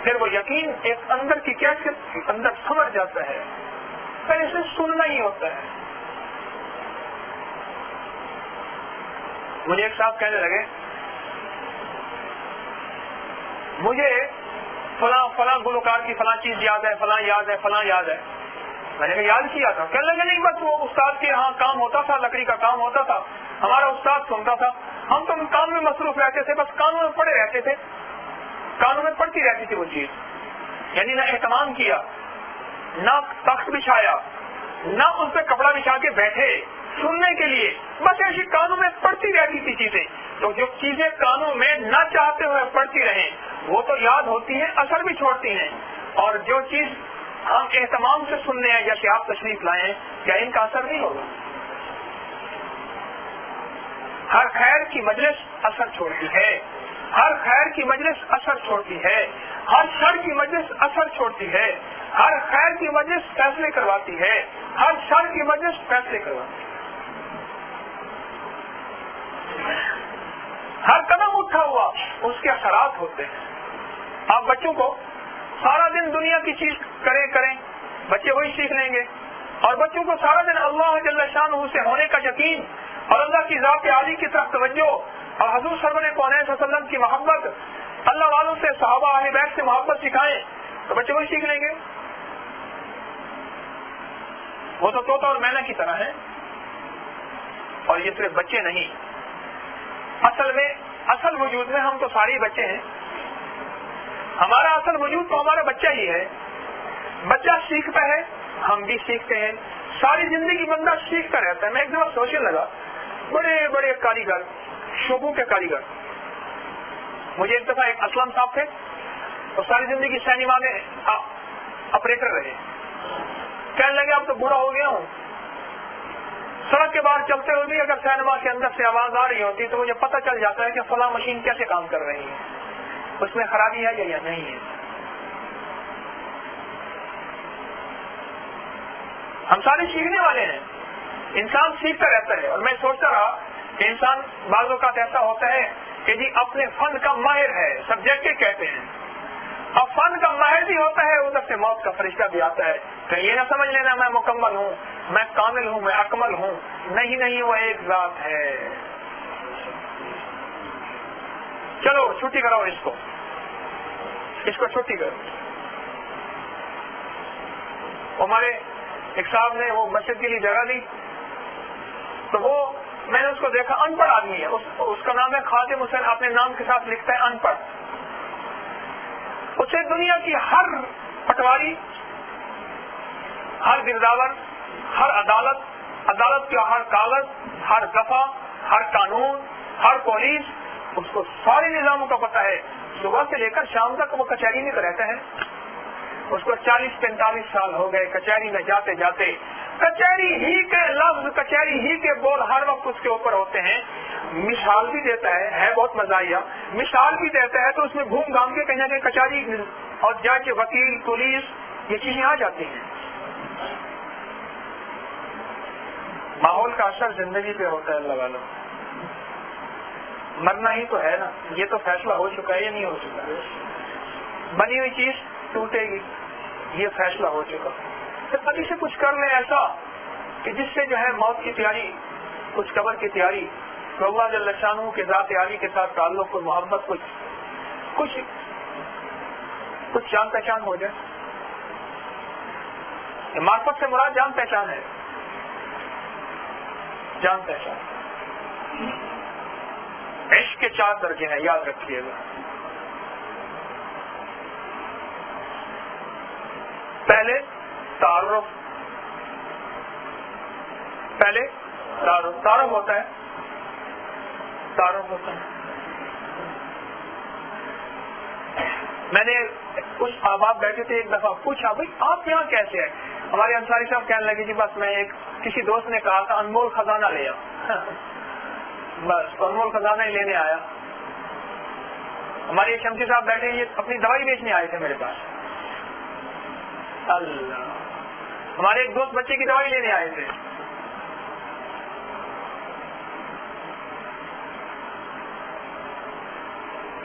پھر وہ یقین ایک اندر کی کیفیت اندر سمجھ جاتا ہے، پہلے صرف سننا ہی ہوتا ہے۔ مجھے ایک صاحب کہنے لگے مجھے فلاں گلوکار کی فلاں چیز یاد ہے، فلاں یاد ہے، فلاں یاد ہے۔ میں نے کہا یاد کیا تھا؟ کہنے لگے نہیں، بس وہ استاد کے یہاں کام ہوتا تھا، لکڑی کا کام ہوتا تھا، ہمارا استاد سنتا تھا، ہم تو کام میں مصروف رہتے تھے، بس کانوں میں پڑے رہتے تھے، کانوں میں پڑتی رہتی تھی وہ چیز، یعنی نہ اہتمام کیا، نہ تخت بچھایا، نہ اس پہ کپڑا بچھا کے بیٹھے سننے کے لیے، بس ایسی کانوں میں پڑتی رہتی تھی چیزیں۔ تو جو چیزیں کانوں میں نہ چاہتے ہوئے پڑتی رہیں وہ تو یاد ہوتی ہیں، اثر بھی چھوڑتی ہیں، اور جو چیز ہم اہتمام سے سننے ہیں جیسے آپ تشریف لائیں، کیا ان کا اثر نہیں ہوگا؟ ہر خیر کی مجلس اثر چھوڑتی ہے، ہر خیر کی مجلس اثر چھوڑتی ہے، ہر شر کی مجلس اثر چھوڑتی ہے، ہر خیر کی مجلس فیصلے کرواتی ہے، ہر شر کی مجلس فیصلے کرواتی ہے۔ ہر قدم اٹھا ہوا اس کے اثرات ہوتے ہیں۔ آپ بچوں کو سارا دن دنیا کی چیز کریں بچے وہی سیکھ لیں گے، اور بچوں کو سارا دن اللہ جل شانہ سے ہونے کا یقین اور اللہ کی ذات عالی کی طرف توجہ اور حضور سرور کونین صلی اللہ علیہ وسلم کی محبت، اللہ والوں سے، صحابہ اہل بیت سے محبت سکھائیں تو بچے وہی سیکھ لیں گے۔ وہ تو طوطا اور مینا کی طرح ہے، اور یہ صرف بچے نہیں، اصل وجود میں ہم تو سارے بچے ہیں، ہمارا اصل وجود تو ہمارا بچہ ہی ہے، بچہ سیکھتا ہے، ہم بھی سیکھتے ہیں، ساری زندگی بندہ سیکھتا رہتا ہے۔ میں ایک دفعہ سوچنے لگا، بڑے بڑے کاریگر، شعبوں کے کاریگر، مجھے ایک دفعہ ایک اسلم صاحب تھے، اور ساری زندگی سینما میں آپریٹر رہے، کہنے لگے اب تو بوڑھا ہو گیا ہوں، سڑک کے باہر چلتے ہوئے بھی اگر سینما کے اندر سے آواز آ رہی ہوتی تو مجھے پتہ چل جاتا ہے کہ فلاں مشین کیسے کام کر رہی ہے، اس میں خرابی ہے یا نہیں ہے۔ ہم سارے سیکھنے والے ہیں، انسان سیکھتا رہتا ہے، اور میں سوچتا رہا کہ انسان بعض اوقات ایسا ہوتا ہے کہ جی اپنے فن کا ماہر ہے، سبجیکٹ کہتے ہیں، اب فن کا ماہر بھی ہوتا ہے، ادھر سے موت کا فرشتہ بھی آتا ہے، کہ یہ نہ سمجھ لینا میں مکمل ہوں، میں کامل ہوں، میں اکمل ہوں، نہیں وہ ایک ذات ہے۔ چلو چھٹی کراؤ اس کو چھٹی کرو۔ ہمارے ایک صاحب نے وہ مسجد کے لیے جگہ دی، تو وہ میں نے اس کو دیکھا، ان پڑھ آدمی ہے، اس کا نام ہے خادم حسین، اپنے نام کے ساتھ لکھتا ہے ان پڑھ۔ اسے دنیا کی ہر پٹواری، ہر گرداور، ہر عدالت کا ہر کاغذ، ہر دفعہ، ہر قانون، ہر پولیس، اس کو سارے نظاموں کا پتہ ہے۔ صبح سے لے کر شام تک وہ کچہری میں رہتا ہے، اس کو 40-45 سال ہو گئے کچہری میں جاتے جاتے، کچہری ہی کے لفظ، کچہری ہی کے بول ہر وقت اس کے اوپر ہوتے ہیں۔ مثال بھی دیتا ہے بہت مزاحیہ، مثال بھی دیتا ہے تو اس میں گھوم گھام کے کہیں نہ کہیں کچہری اور جج، وکیل، پولیس، یہ چیزیں آ جاتی ہیں۔ ماحول کا اثر زندگی پہ ہوتا ہے اللہ والوں، مرنا ہی تو ہے نا، یہ تو فیصلہ ہو چکا ہے یا نہیں ہو چکا؟ بنی ہوئی چیز ٹوٹے گی، یہ فیصلہ ہو چکا۔ پھر ابھی سے کچھ کر لیں ایسا کہ جس سے جو ہے موت کی تیاری، کچھ قبر کی تیاری، تو اللہ جل شانہ کے ذات عالی کے ساتھ تعلق، کوئی محبت، کچھ جان پہچان ہو جائے۔ معرفت سے مراد جان پہچان ہے، جان پہچان۔ عشق کے 4 درجے ہیں، یاد رکھیے گا۔ پہلے تعارف، تعارف ہوتا ہے، میں نے کچھ احباب بیٹھے تھے، ایک دفعہ پوچھا بھائی آپ یہاں کیسے ہیں؟ ہمارے انصاری صاحب کہنے لگے جی بس میں کسی دوست نے کہا تھا انمول خزانہ لے آ، بس انمول خزانہ ہی لینے آیا۔ ہمارے شمسی صاحب بیٹھے، یہ اپنی دوائی بیچنے آئے تھے میرے پاس۔ اللہ، ہمارے ایک دوست بچے کی دوائی لینے آئے تھے۔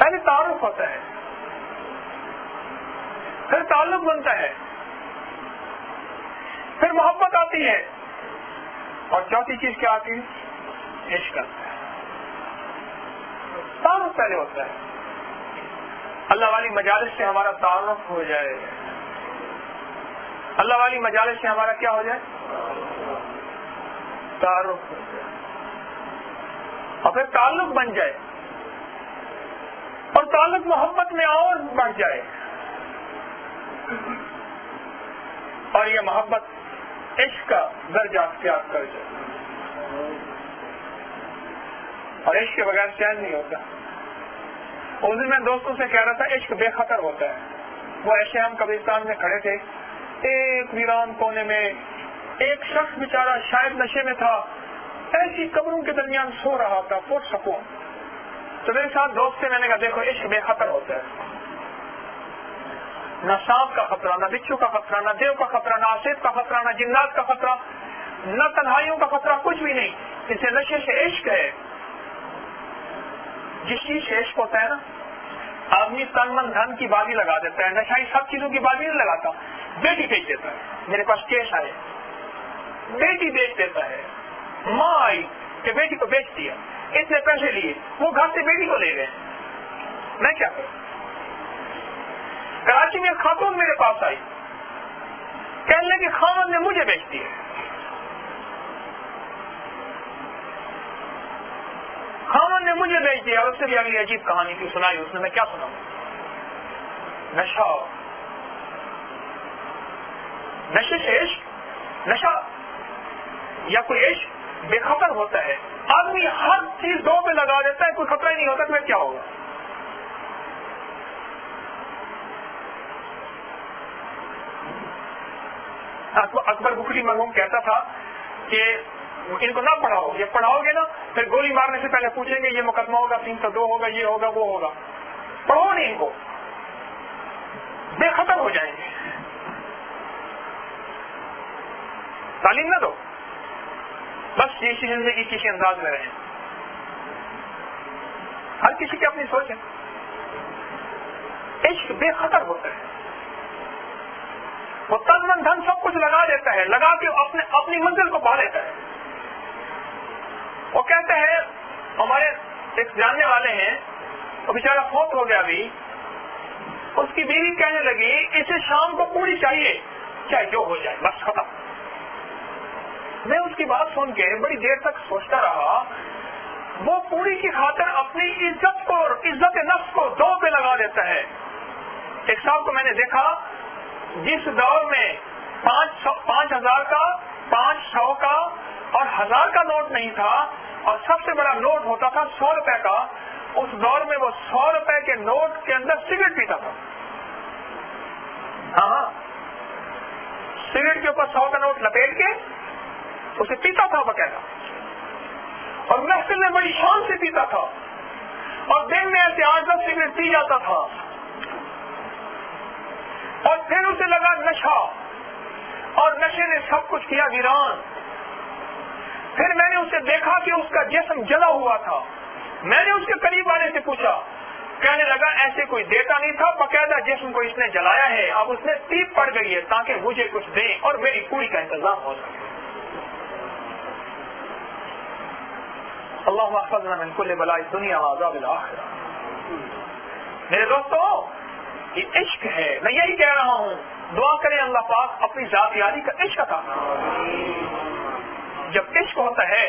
پہلے تعارف ہوتا ہے، پھر تعلق بنتا ہے، پھر محبت آتی ہے، اور چوتھی چیز کیا آتی ہے؟ عشق آتا ہے۔ تعارف پہلے ہوتا ہے، اللہ والی مجالس سے ہمارا تعارف ہو جائے، اللہ والی مجالس سے ہمارا کیا ہو جائے؟ تعارف ہو جائے، اور پھر تعلق بن جائے، اور تعلق محبت میں اور بڑھ جائے، اور یہ محبت عشق کا درجہ اختیار کر جائے، اور عشق کے بغیر چین نہیں ہوتا۔ اس دن میں دوستوں سے کہہ رہا تھا عشق بے خطر ہوتا ہے۔ وہ ایسے ہم قبرستان میں کھڑے تھے، ایک ویران کونے میں ایک شخص بیچارہ شاید نشے میں تھا، ایسی قبروں کے درمیان سو رہا تھا پرسکون۔ تو میرے ساتھ دوست سے میں نے کہا دیکھو عشق بے خطر ہوتا ہے، نہ سانپ کا خطرہ، نہ بچھو کا خطرہ، نہ دیو کا خطرہ، نہ آصف کا خطرہ، نہ جنات کا خطرہ، نہ تنہائیوں کا خطرہ، کچھ بھی نہیں۔ اسے نشے سے عشق ہے۔ جس چیز سے عشق ہوتا ہے نا، آدمی تن من دھن کی بازی لگا دیتا ہے، نشائی سب چیزوں کی بازی نہیں لگاتا۔ بیٹی بیچ دیتا ہے، میرے پاس کیس آئے، بیٹی بیچ دیتا ہے، ماں آئی کہ بیٹی کو بیچ دیا، اس نے پیسے لیے، وہ گھر سے بیٹی کو لے گئے، میں کیا کروں؟ کراچی میں خاتون میرے پاس آئی، کہنے لگی خاوند نے مجھے بیچ دیا، خاوند نے مجھے بیچ دیا۔ اور اس سے بھی اگلی عجیب کہانی کی سنائی اس نے، میں کیا سناؤں؟ نشہ، نشے سے عشق، نشہ یا کوئی عشق بے خطر ہوتا ہے، آدمی ہر چیز دو پہ لگا دیتا ہے، کوئی خطرہ ہی نہیں ہوتا، تو کیا ہوگا؟ اکبر بخاری مرحوم کہتا تھا کہ ان کو نہ پڑھاؤ، یہ پڑھاؤ گے نا پھر گولی مارنے سے پہلے پوچھیں گے یہ مقدمہ ہوگا، 302 ہوگا، یہ ہوگا، وہ ہوگا، پڑھو نہیں، ان کو بے خطر ہو جائیں گے، تعلیم نہ دو، بس یہ زندگی کسی انداز میں رہیں۔ ہر کسی کی اپنی سوچ ہے، عشق بے خطر ہوتا ہے، وہ تن من دھن سب کچھ لگا دیتا ہے، لگا کے اپنی منزل کو پا لیتا ہے۔ وہ کہتے ہیں، ہمارے ایک جاننے والے ہیں، وہ بیچارہ فوت ہو گیا ابھی، اس کی بیوی کہنے لگی اسے شام کو پوری چاہیے، چاہے جو ہو جائے، بس ختم۔ میں اس کی بات سن کے بڑی دیر تک سوچتا رہا، وہ پوری کی خاطر اپنی عزت کو، عزت نفس کو دو پہ لگا دیتا ہے۔ ایک صاحب کو میں نے دیکھا جس دور میں 5,000 کا، 500 کا اور 1000 کا نوٹ نہیں تھا، اور سب سے بڑا نوٹ ہوتا تھا 100 روپے کا، اس دور میں وہ 100 روپے کے نوٹ کے اندر سگریٹ پیتا تھا۔ ہاں، سگریٹ کے اوپر 100 کا نوٹ لپیٹ کے اسے پیتا تھا باقاعدہ، اور محفل میں بڑی شان سے پیتا تھا، اور دن میں ایسے 8-10 سگریٹ پی جاتا تھا، اور پھر اسے لگا نشہ، اور نشے نے سب کچھ کیا ویران۔ پھر میں نے اسے دیکھا کہ اس کا جسم جلا ہوا تھا، میں نے اس کے قریب آنے سے پوچھا، کہنے لگا ایسے کوئی دیتا نہیں تھا، باقاعدہ جسم کو اس نے جلایا ہے، اب اس میں پیپ پڑ گئی ہے تاکہ مجھے کچھ دیں اور میری پوری کا انتظام ہو سکے۔ اللہم احفظنا من کل بلاء الدنیا وعذاب الآخرہ۔ میرے دوستو، یہ عشق ہے، میں یہی کہہ رہا ہوں، دعا کریں اللہ پاک اپنی ذات یاری کا عشق عطا فرمائے. جب عشق ہوتا ہے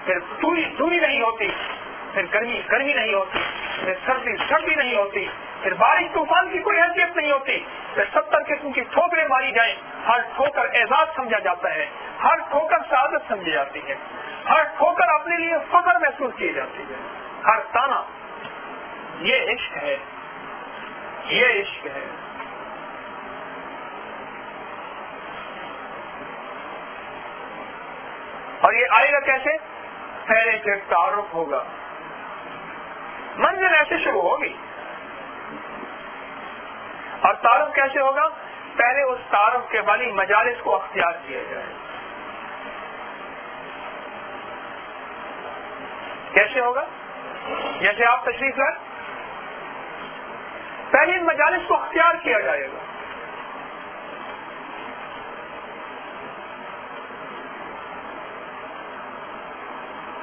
پھر دوری نہیں ہوتی، پھر گرمی نہیں ہوتی، پھر سردی نہیں ہوتی، پھر بارش طوفان کی کوئی حیثیت نہیں ہوتی، پھر 70 قسم کی ٹھوکریں ماری جائیں، ہر ٹھوکر اعزاز سمجھا جاتا ہے، ہر ٹھوکر سعادت سمجھی جاتی ہے، ہر ٹھوکر اپنے لیے فخر محسوس کی جاتی ہے، ہر تانا. یہ عشق ہے، یہ عشق ہے. اور یہ آئے گا کیسے؟ پہلے سے تعارف ہوگا، منزل ایسے شروع ہوگی. اور تعارف کیسے ہوگا؟ پہلے اس تعارف کے والی مجالس کو اختیار کیا جائے. کیسے ہوگا؟ جیسے آپ تشریف لائیں، پہلے ان مجالس کو اختیار کیا جائے گا.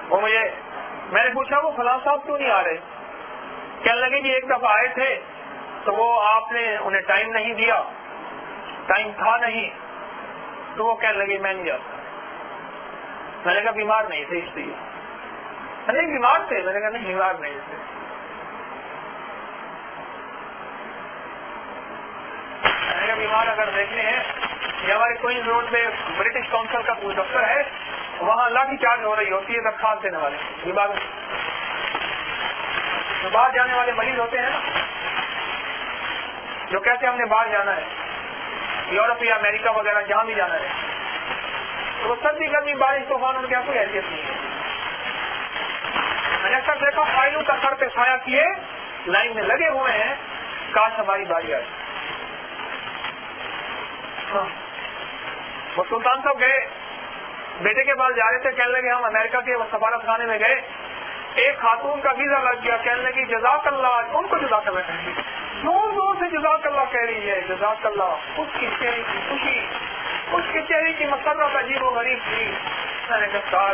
وہ میں نے پوچھا وہ فلاں صاحب کیوں نہیں آ رہے؟ کہنے لگے جی ایک دفعہ آئے تھے تو وہ آپ نے انہیں ٹائم نہیں دیا، ٹائم تھا نہیں، تو وہ کہنے لگے میں نہیں جاتا. میں نے کہا بیمار نہیں تھے اس لیے. نہیں بیمار تھے. میں نے کہا نہیں بیمار نہیں تھے. میں نے کہا بیمار اگر دیکھنے ہیں، یہ ہمارے کوئنز روڈ پہ برٹش کونسل کا کوئی دفتر ہے، وہاں لاٹھی چارج ہو رہی ہوتی ہے درخواست دینے والے جو باہر جانے والے مریض ہوتے ہیں نا، جو کہتے ہیں ہم نے باہر جانا ہے، یورپ یا امریکہ وغیرہ جہاں بھی جانا ہے، تو وہ سردی گرمی بارش طوفان ان کے یہاں کوئی حیثیت نہیں ہے. میں نے اکثر دیکھا فائلوں کا سر پہ سایہ کیے لائن میں لگے ہوئے ہیں، کاش ہماری باری آئے. وہ سلطان صاحب گئے، بیٹے کے پاس جا رہے تھے، کہنے لگے ہم امریکہ کے سفارت خانے میں گئے، ایک خاتون کا ویزا لگ گیا، کہنے لگی جزاک اللہ. ان کو جزاک اللہ کہہ رہی، زور زور سے جزاک اللہ کہہ رہی ہے، جزاک اللہ. اس کی چہرے کی خوشی، اس کے چہرے کی مسرت عجیب و غریب تھی. میں نے کہا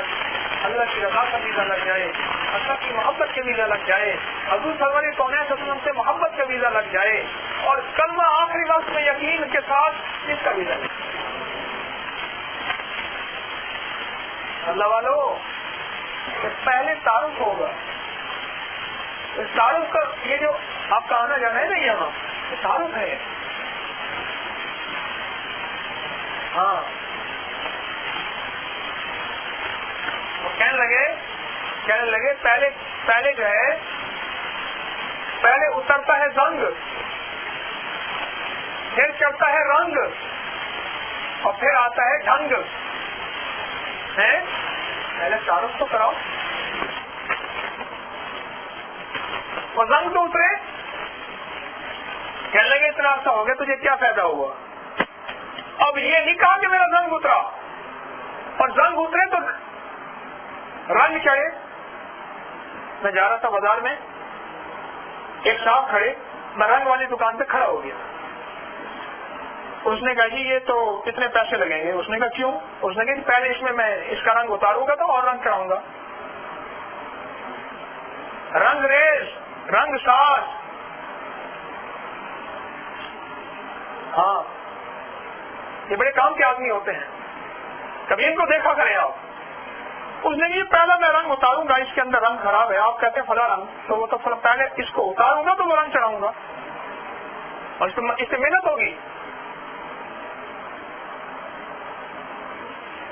اللہ کی رضا کا ویزا لگ جائے، اللہ کی محبت کے ویزا لگ جائے، حضور سرور کونین صلی اللہ علیہ وسلم سے محبت کا ویزا لگ جائے، اور کلمہ آخری وقت میں یقین کے ساتھ اس کا ویزا لگ جائے. اللہ والو پہلے تعارف ہوگا. اس تعارف کا یہ جو آپ کا آنا جانا ہے نا یہاں، یہ تعارف ہے. ہاں وہ کہنے لگے پہلے جو ہے، پہلے اترتا ہے زنگ، پھر چڑھتا ہے رنگ، اور پھر آتا ہے ڈھنگ. پہلے تعارف تو کراؤ. وہ رنگ تو اترے، کہنے لگے اتنا عرصہ ہو گیا تجھے کیا فائدہ ہوا؟ اب یہ نہیں کہا کہ میرا رنگ اترا، اور رنگ اترے تو رنگ چڑھے. میں جا رہا تھا بازار میں، ایک صاحب کھڑے، میں رنگ والی دکان پہ کھڑا ہو گیا. اس نے کہا جی یہ تو کتنے پیسے لگیں گے؟ اس نے کہا کیوں؟ اس نے کہا کہ پہلے اس میں اس کا رنگ اتاروں گا تو اور رنگ چڑھاؤں گا. رنگ ریز، رنگ ساز. ہاں یہ بڑے کام کے آدمی ہوتے ہیں، کبھی ان کو دیکھا کریں آپ. اس نے یہ پہلا میں رنگ اتاروں گا، اس کے اندر رنگ خراب ہے، آپ کہتے ہیں فلاں رنگ، تو وہ تو پہلے اس کو اتاروں گا تو وہ رنگ چڑھاؤں گا، اور اس سے محنت ہوگی.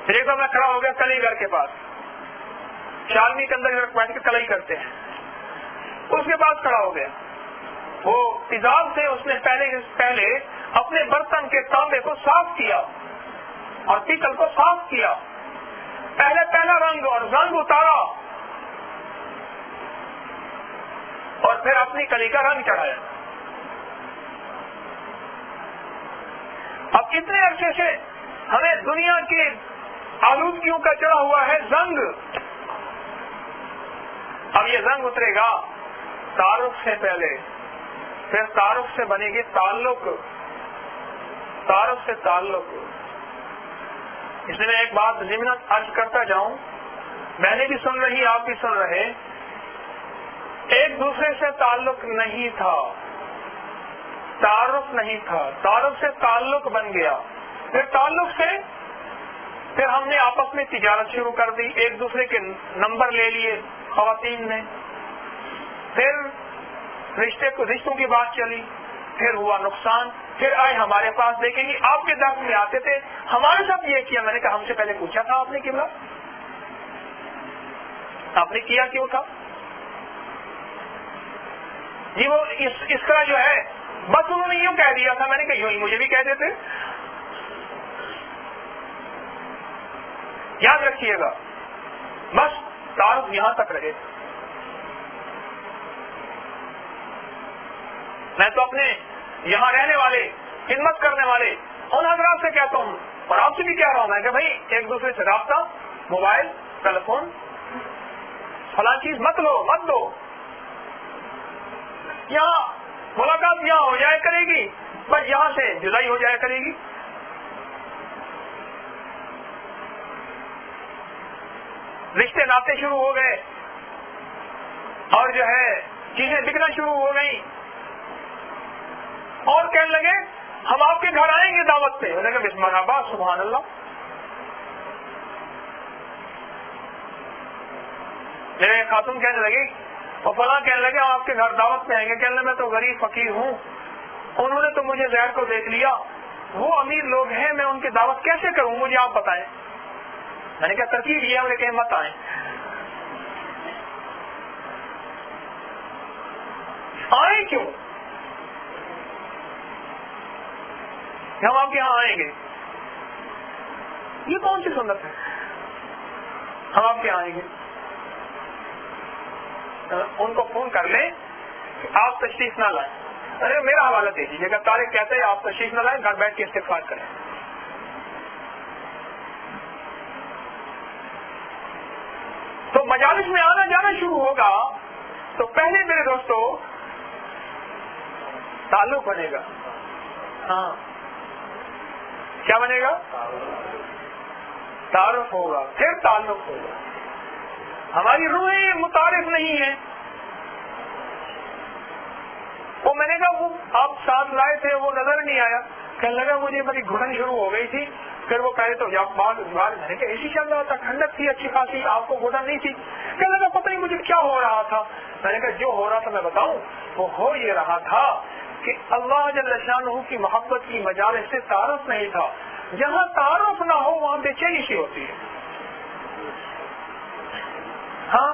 پھر ایک بار میں کھڑا ہو گیا کلی گھر کے پاس، شالمی کے اندر بیٹھ کے کلائی کرتے ہیں، اس کے پاس کھڑا ہو گیا. وہ تیزاب سے اس نے پہلے اپنے برتن کے تانبے کو صاف کیا اور پیتل کو صاف کیا. پہلا رنگ اور رنگ اتارا، اور پھر اپنی کلی کا رنگ چڑھایا. اب اتنے عرصے سے ہمیں دنیا کی آلودگیوں کا چڑھا ہوا ہے زنگ. اب یہ زنگ اترے گا تعارف سے پہلے، پھر تعارف سے بنے گی تعلق، تعارف سے تعلق. اس لیے میں ایک بات ضمن عرض کرتا جاؤں، میں نے بھی سن رہی، آپ بھی سن رہے، ایک دوسرے سے تعلق نہیں تھا، تعارف نہیں تھا، تعارف سے تعلق بن گیا، پھر تعلق سے پھر ہم نے آپس میں تجارت شروع کر دی، ایک دوسرے کے نمبر لے لیے خواتین نے، پھر رشتوں کی بات چلی، پھر ہوا نقصان، پھر آئے ہمارے پاس، دیکھیں گے آپ کے درد میں آتے تھے، ہمارے ساتھ یہ کیا۔ میں نے کہا ہم سے پہلے پوچھا تھا آپ نے کیوں؟ آپ نے کیا کیوں تھا؟ جی وہ اس طرح جو ہے بس انہوں نے یوں کہہ دیا تھا، میں نے کہا یوں ہی مجھے بھی کہہ دیتے۔ یاد رکھیے گا، بس تعارف یہاں تک رہے۔ میں تو اپنے یہاں رہنے والے، خدمت کرنے والے ان حضرات سے کہتا ہوں، اور آپ سے بھی کہہ رہا ہوں میں کہ بھائی ایک دوسرے سے رابطہ، موبائل، ٹیلی فون، فلاں چیز مت لو، مت دو۔ یہاں ملاقات یہاں ہو جائے کرے گی، بس یہاں سے جدائی ہو جائے کرے گی۔ رشتے ناطے شروع ہو گئے اور جو ہے چیزیں بکنا شروع ہو گئی، اور کہنے لگے ہم آپ کے گھر آئیں گے دعوت پہ۔ میں نے کہا بسم اللہ، سبحان اللہ۔ میرے خاتون کہنے لگی اور فلاں کہنے لگے ہم آپ کے گھر دعوت پہ آئیں گے، کہنے لگے میں تو غریب فقیر ہوں، انہوں نے تو مجھے زہر کو دیکھ لیا، وہ امیر لوگ ہیں، میں ان کی دعوت کیسے کروں، مجھے آپ بتائیں۔ میں نے کہا ترکیب یہ انہیں کہ مت آئیں۔ آئیں کیوں؟ ہم آپ کے یہاں آئیں گے، یہ کون سی سنت ہے؟ ہم آپ کے یہاں آئیں گے، ان کو فون کر لیں کہ آپ تشریف نہ لائیں، ارے میرا حوالہ دے دیجیے گا، طارق کہتے ہیں آپ تشریف نہ لائیں، گھر بیٹھ کے استغفار کریں۔ تو مجالس میں آنا جانا شروع ہوگا تو پہلے میرے دوستو تعلق بنے گا۔ ہاں کیا بنے گا؟ تعارف ہوگا، پھر تعلق ہوگا۔ ہماری روحیں متعارف نہیں ہیں۔ وہ میں نے کہا وہ آپ ساتھ لائے تھے وہ نظر نہیں آیا، کہنے لگا مجھے بڑی گھٹن شروع ہو گئی تھی، پھر وہ کہے تو جب میں نے کہا ایسی چل رہا تھا، ٹھنڈک تھی اچھی خاصی، آپ کو گھٹن نہیں تھی، کہنے لگا پتہ نہیں مجھے کیا ہو رہا تھا۔ میں نے کہا جو ہو رہا تھا میں بتاؤں، وہ ہو یہ رہا تھا کہ اللہ جل شانہ کی محبت کی مجالس سے تعارف نہیں تھا، جہاں تعارف نہ ہو وہاں بے چینی سی ہوتی ہے۔ ہاں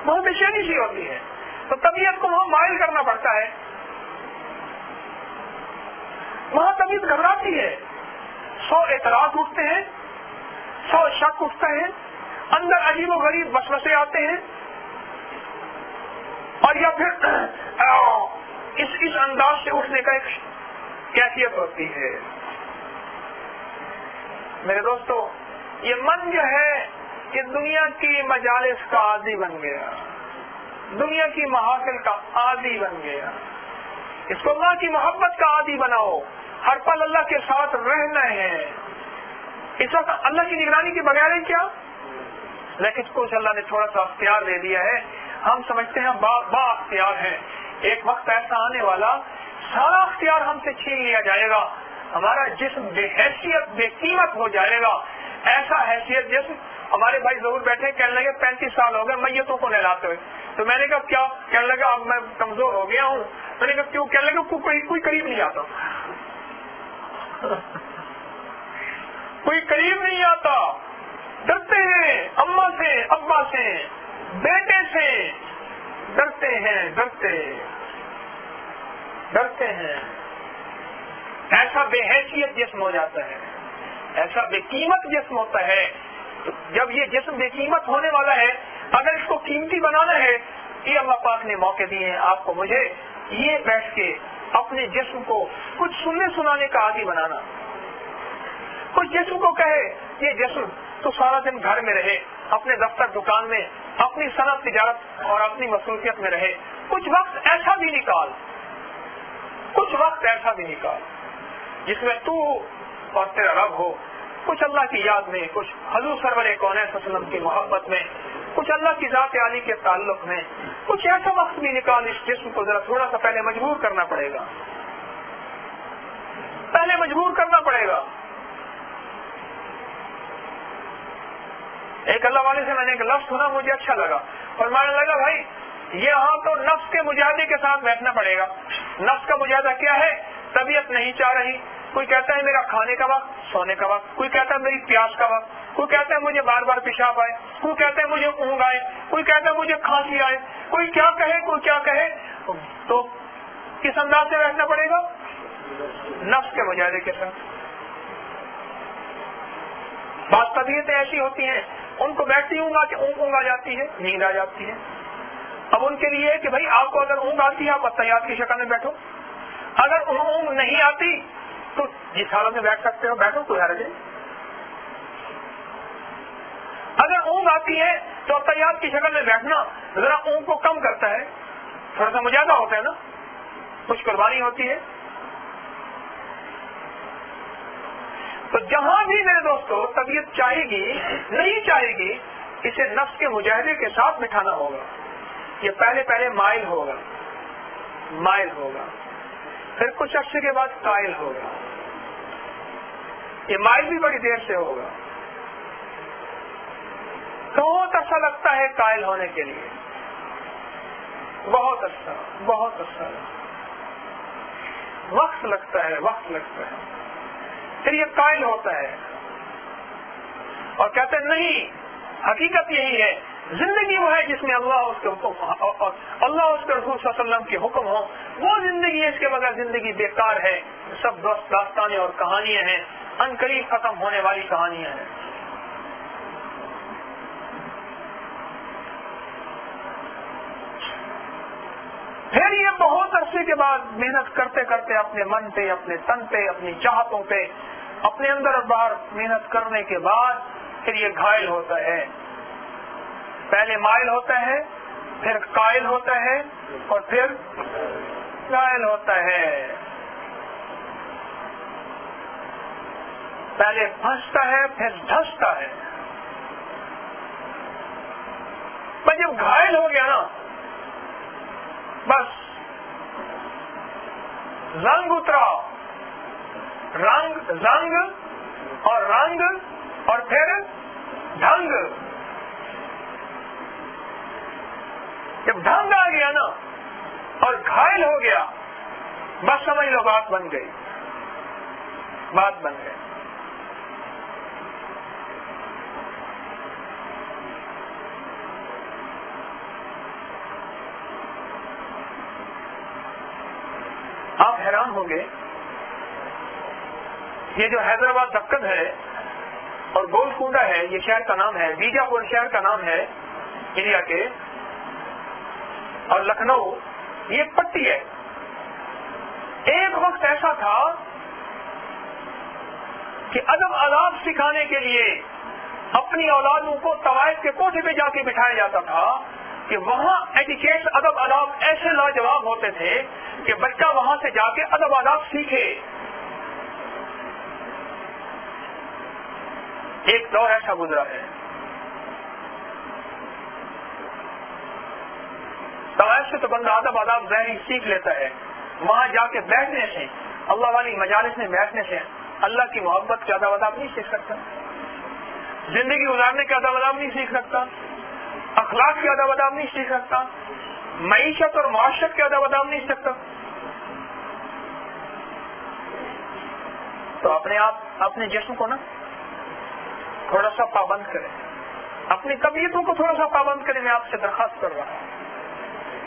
وہاں بے چینی سی ہوتی ہے، تو طبیعت کو وہاں مائل کرنا پڑتا ہے، وہاں طبیعت گھبراتی ہے، 100 اعتراض اٹھتے ہیں، 100 شک اٹھتے ہیں، اندر عجیب و غریب وسوسے آتے ہیں، اور یا پھر اس انداز سے اٹھنے کا ایک کیفیت ہوتی ہے۔ میرے دوستو یہ من جو ہے کہ دنیا کی مجالس کا عادی بن گیا، دنیا کی محافل کا عادی بن گیا، اس کو اللہ کی محبت کا عادی بناؤ، ہر پل اللہ کے ساتھ رہنا ہے۔ اس وقت اللہ کی نگرانی کے بغیر کیا، لیکن اس کو اللہ نے تھوڑا سا اختیار دے دیا ہے، ہم سمجھتے ہیں با اختیار ہیں، ایک وقت ایسا آنے والا سارا اختیار ہم سے چھین لیا جائے گا، ہمارا جسم بے حیثیت بے قیمت ہو جائے گا، ایسا حیثیت جسم۔ ہمارے بھائی ضرور بیٹھے، کہنے لگے 35 سال ہو گئے میتوں کو نہلاتے ہوئے، تو میں نے کہا کیا؟ کہنے لگا اب میں کمزور ہو گیا ہوں۔ میں نے کہا کیوں؟ کہنے لگا کوئی قریب نہیں آتا کوئی قریب نہیں آتا، ڈرتے ہیں اماں سے، ابا سے، بیٹے سے، ڈرتے ہیں، ڈرتے ہیں۔ ایسا بے حیثیت جسم ہو جاتا ہے، ایسا بے قیمت جسم ہوتا ہے۔ جب یہ جسم بے قیمت ہونے والا ہے، اگر اس کو قیمتی بنانا ہے، یہ اللہ پاک نے موقع دیے ہیں آپ کو مجھے، یہ بیٹھ کے اپنے جسم کو کچھ سننے سنانے کا عادی بنانا۔ کچھ جسم کو کہے یہ جسم تو سارا دن گھر میں رہے، اپنے دفتر دکان میں، اپنی صنعت تجارت اور اپنی مصروفیت میں رہے، کچھ وقت ایسا بھی نکال، کچھ وقت ایسا بھی نکال جس میں تو اور تیرا رب ہو، کچھ اللہ کی یاد میں، کچھ حضور سرور کونین صلی اللہ علیہ وسلم کی محبت میں، کچھ اللہ کی ذات عالی کے تعلق میں، کچھ ایسا وقت بھی نکال اس جسم کو ذرا تھوڑا سا پہلے مجبور کرنا پڑے گا، پہلے مجبور کرنا پڑے گا. ایک اللہ والے سے میں نے ایک لفظ سنا، مجھے اچھا لگا، اور مجھے لگا بھائی یہاں تو نفس کے مجاہدے کے ساتھ بیٹھنا پڑے گا. نفس کا مجاہدہ کیا ہے؟ طبیعت نہیں چاہ رہی، کوئی کہتا ہے میرا کھانے کا وقت، سونے کا وقت، کوئی کہتا ہے میری پیاس کا وقت، کوئی کہتا ہے مجھے بار بار پیشاب آئے، کوئی کہتا ہے مجھے اونگ آئے، کوئی کہتا ہے مجھے کھانسی آئے، کوئی کیا کہے کوئی کیا کہے. تو کس انداز سے بیٹھنا پڑے گا؟ نفس کے مجاہدے کے ساتھ. بعض طبیعتیں ایسی ہوتی ہیں ان کو بیٹھتی اونگ آ جاتی ہے، نیند آ جاتی ہے. اب ان کے لیے کہ بھائی آپ کو اگر اونگ آتی ہے آپ اطیات کی شکل میں بیٹھو، اگر اونگ نہیں آتی تو جس حالت میں بیٹھ سکتے ہو بیٹھو، کوئی حرج نہیں. اگر اونگ آتی ہے تو اطیات کی شکل میں بیٹھنا ذرا اونگ کو کم کرتا ہے، تھوڑا سا مجاہدہ ہوتا ہے نا، کچھ قربانی ہوتی ہے. تو جہاں بھی میرے دوستو طبیعت چاہے گی نہیں چاہے گی، اسے نفس کے مجاہدے کے ساتھ بٹھانا ہوگا. یہ پہلے مائل ہوگا، پھر کچھ عرصے کے بعد قائل ہوگا. یہ مائل بھی بڑی دیر سے ہوگا. بہت اچھا لگتا ہے قائل ہونے کے لیے، بہت اچھا وقت لگتا ہے. پھر یہ قائل ہوتا ہے اور کہتے ہیں نہیں، حقیقت یہی ہے، زندگی وہ ہے جس میں اللہ اس کے حکم اور اللہ اس کے رسول صلی اللہ علیہ وسلم کے حکم ہو، وہ زندگی ہے، اس کے بغیر زندگی بیکار ہے، سب داستانیں اور کہانیاں ہیں، ان قریب ختم ہونے والی کہانیاں ہیں. پھر یہ بہت عرصے کے بعد محنت کرتے کرتے اپنے من پہ، اپنے تن پہ، اپنی چاہتوں پہ، اپنے اندر اور باہر محنت کرنے کے بعد پھر یہ گھائل ہوتا ہے. پہلے مائل ہوتا ہے، پھر قائل ہوتا ہے اور پھر گھائل ہوتا ہے. پہلے پھنستا ہے پھر دھستا ہے. پر جب گھائل ہو گیا نا، بس زنگ اترا، زنگ اور رنگ اور پھر ڈھنگ. جب ڈھنگ آ گیا نا اور گھائل ہو گیا، بس سمجھ لو بات بن گئی. آپ حیران ہوں گے، یہ جو حیدرآباد دکن ہے اور گولکنڈا ہے، یہ شہر کا نام ہے، بیجاپور شہر کا نام ہے انڈیا کے، اور لکھنؤ یہ پٹی ہے. ایک وقت ایسا تھا کہ ادب آداب سکھانے کے لیے اپنی اولادوں کو طوائف کے کوٹھے پہ جا کے بٹھایا جاتا تھا کہ وہاں ایٹیکیٹ ادب آداب ایسے لاجواب ہوتے تھے کہ بچہ وہاں سے جا کے ادب آداب سیکھے. ایک دور ایسا گزرا ہے. طوائف سے تو بندہ ادب آداب ظاہری سیکھ لیتا ہے، وہاں جا کے بیٹھنے سے، اللہ والی مجالس میں بیٹھنے سے اللہ کی محبت کے ادب آداب نہیں سیکھ سکتا، زندگی گزارنے کے ادب آداب نہیں سیکھ سکتا، اخلاق کے ادب آداب نہیں سیکھ سکتا، معیشت اور معاشرت کے ادب آداب نہیں سیکھ سکتا. تو اپنے جسم کو نا تھوڑا سا پابند کریں، اپنی طبیعتوں کو تھوڑا سا پابند کریں. میں آپ سے درخواست کر رہا ہوں.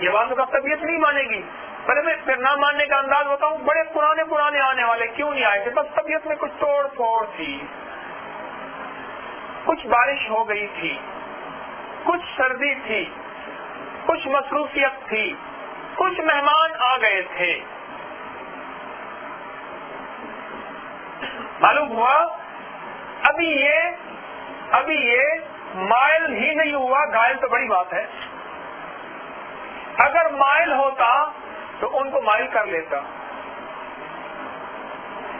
یہ بات کا طبیعت نہیں مانے گی، پہلے میں پھر نہ ماننے کا انداز بتاؤں. بڑے پرانے آنے والے کیوں نہیں آئے تھے؟ بس طبیعت میں کچھ توڑ پھوڑ تھی، کچھ بارش ہو گئی تھی، کچھ سردی تھی، کچھ مصروفیت تھی، کچھ مہمان آ گئے تھے. معلوم ہوا ابھی یہ مائل ہی نہیں ہوا. گھائل تو بڑی بات ہے، اگر مائل ہوتا تو ان کو مائل کر لیتا.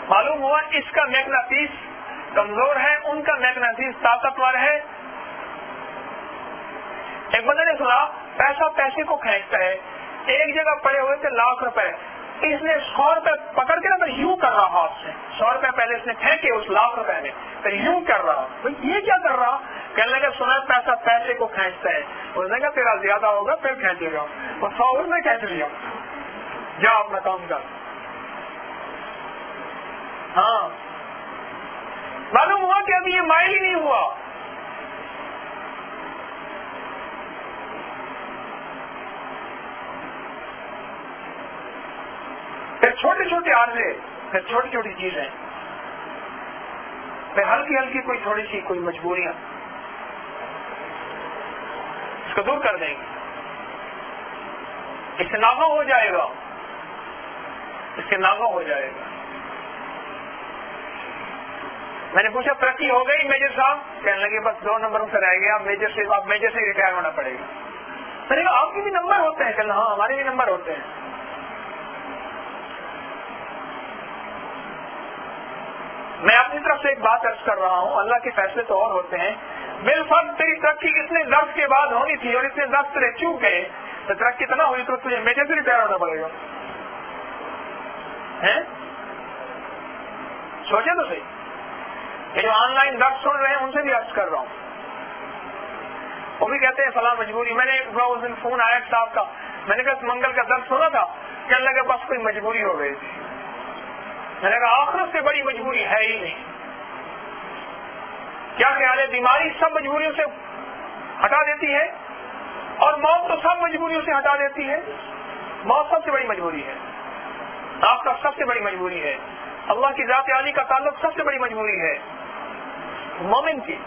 معلوم ہوا اس کا میگنیٹیز کمزور ہے، ان کا میگنیٹیز طاقتور ہے. ایک بندے نے سنا پیسہ پیسے کو کھینچتا ہے. ایک جگہ پڑے ہوئے تھے লাখ روپے, اس نے 100 روپے پکڑ کے نا پھر یوں کر رہا ہاتھ سے, 100 روپے پہلے اس نے پھینکے اس লাখ روپے میں, پھر یوں کر رہا. یہ کیا کر رہا؟ کہنے لگا سنا پیسہ پیسے کو کھینچتا ہے. اس نے کہا تیرا زیادہ ہوگا پھر کھینچے گا. وہ 100 اس نے کھینچ لیا, جا اپنا کام کر. ہاں معلوم ہوا کہ ابھی یہ مائل ہی نہیں ہوا. پھر چھوٹے چھوٹے عارضے, پھر چھوٹی چھوٹی چیزیں, پھر ہلکی ہلکی کوئی تھوڑی سی کوئی مجبوریاں, اس کو دور کر دیں گے. اس سے ناغہ ہو جائے گا, اس سے ناغہ ہو جائے گا. میں نے پوچھا ترقی ہو گئی میجر صاحب؟ کہنے لگے بس 2 نمبروں سے رہ گیا, اب میجر سے ریٹائر ہونا پڑے گا. میں نے کہا آپ کے بھی نمبر ہوتے ہیں؟ کہنا ہاں ہمارے بھی نمبر ہوتے ہیں. میں اپنی طرف سے ایک بات عرض کر رہا ہوں, اللہ کے فیصلے تو اور ہوتے ہیں. بالفرض تیری ترقی اتنے ضرب کے بعد ہونی تھی اور اتنے ضرب تیرے چوک گئے, تو ترقی اتنا ہوئی تو تجھے میجر سے ریٹائر ہونا پڑے گا. سوچے تو صحیح. یہ جو آن لائن درس سن رہے ہیں ان سے بھی عرض کر رہا ہوں, وہ بھی کہتے ہیں فلاں مجبوری. میں نے اس دن فون آیا صاحب کا, میں نے کہا منگل کا درس سنا تھا, کہنے لگا بس کوئی مجبوری ہو گئی تھی. میں نے کہا آخرت سے بڑی مجبوری ہے ہی نہیں. کیا خیال ہے؟ بیماری سب مجبوریوں سے ہٹا دیتی ہے, اور موت تو سب مجبوریوں سے ہٹا دیتی ہے. موت سب سے بڑی مجبوری ہے, آپ کا سب سے بڑی مجبوری ہے, اللہ کی ذات عالی کا تعلق سب سے بڑی مجبوری ہے, مومن کی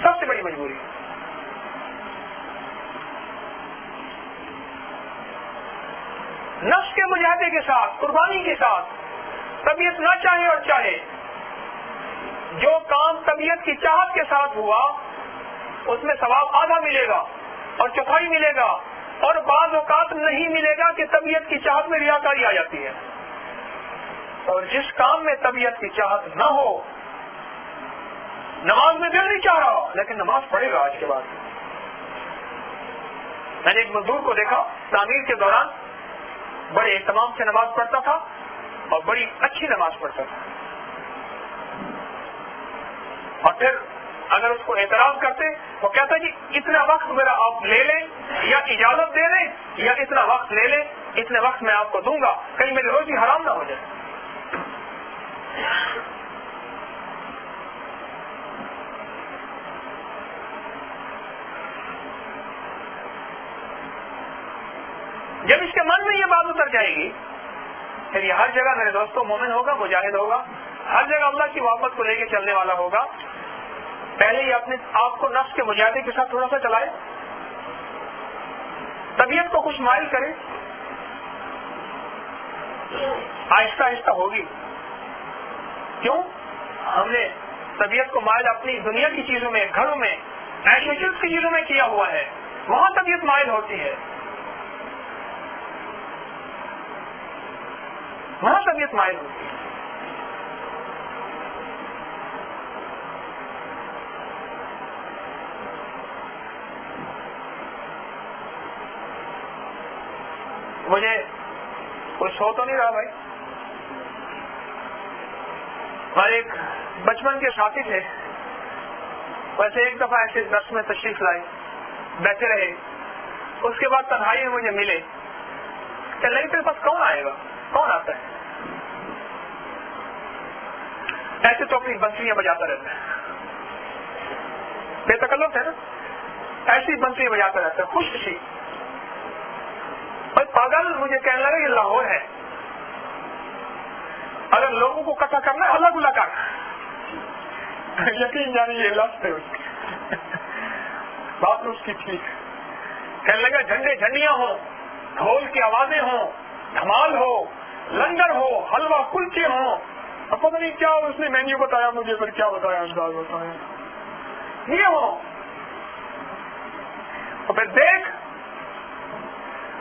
سب سے بڑی مجبوری ہے. نفس کے مجاہدے کے ساتھ, قربانی کے ساتھ, طبیعت نہ چاہے اور چاہے, جو کام طبیعت کی چاہت کے ساتھ ہوا اس میں ثواب آدھا ملے گا اور چوتھائی ملے گا, اور بعض اوقات نہیں ملے گا کہ طبیعت کی چاہت میں ریاکاری آ جاتی ہے. اور جس کام میں طبیعت کی چاہت نہ ہو, نماز میں دل نہیں چاہ رہا لیکن نماز پڑھے گا آج کے بعد. میں نے ایک مزدور کو دیکھا تعمیر کے دوران بڑے اہتمام سے نماز پڑھتا تھا اور بڑی اچھی نماز پڑھتا تھا, اور پھر اگر اس کو اعتراض کرتے وہ کہتا جی اتنا وقت میرا آپ لے لیں یا اجازت دے دیں, یا اتنا وقت لے لیں, اتنے وقت میں آپ کو دوں گا, کہیں میری روزی حرام نہ ہو جائے. جب اس کے من میں یہ بات اتر جائے گی, پھر یہ ہر جگہ میرے دوستوں مومن ہوگا, مجاہد ہوگا, ہر جگہ اللہ کی محبت کو لے کے چلنے والا ہوگا. پہلے ہی اپنے آپ کو نفس کے مجاہدے کے ساتھ تھوڑا سا چلائے, طبیعت کو کچھ مائل کرے, آہستہ آہستہ ہوگی. کیوں؟ ہم نے طبیعت کو مائل اپنی دنیا کی چیزوں میں, گھروں میں, عیش و عشرت کی چیزوں میں کیا ہوا ہے, وہاں طبیعت مائل ہوتی ہے, وہاں طبیعت مائل ہوتی ہے. مجھے کوئی سو تو نہیں رہا بھائی, ہمارے ایک بچپن کے ساتھی تھے, ویسے ایک دفعہ ایسے درس میں تشریف لائے, بیٹھے رہے, اس کے بعد تنہائی میں مجھے ملے, کہ نہیں تیرے پاس کون آئے گا, کون آتا ہے؟ ایسے تو اپنی بنسیاں بجاتا رہتا ہے, بے تکلف ہے نا, ایسی بنسیاں بجاتا رہتا ہے, خوش خوشی. پاگل مجھے کہنے لگا یہ لاہور ہے, اگر لوگوں کو اکٹھا کرنا ہے الگ الگ کرنا. یقین جانے یہ لفظ ہے اس کی, بات اس کی ٹھیک. کہنے لگا جھنڈے جھنڈیاں ہوں, ڈھول کی آوازیں ہوں, دھمال ہو, لنگر ہو, حلوہ کلچے ہوں, اب پتہ نہیں کیا اس نے مینیو بتایا مجھے, پھر کیا بتایا, انداز بتایا, یہ ہو. اور پھر دیکھ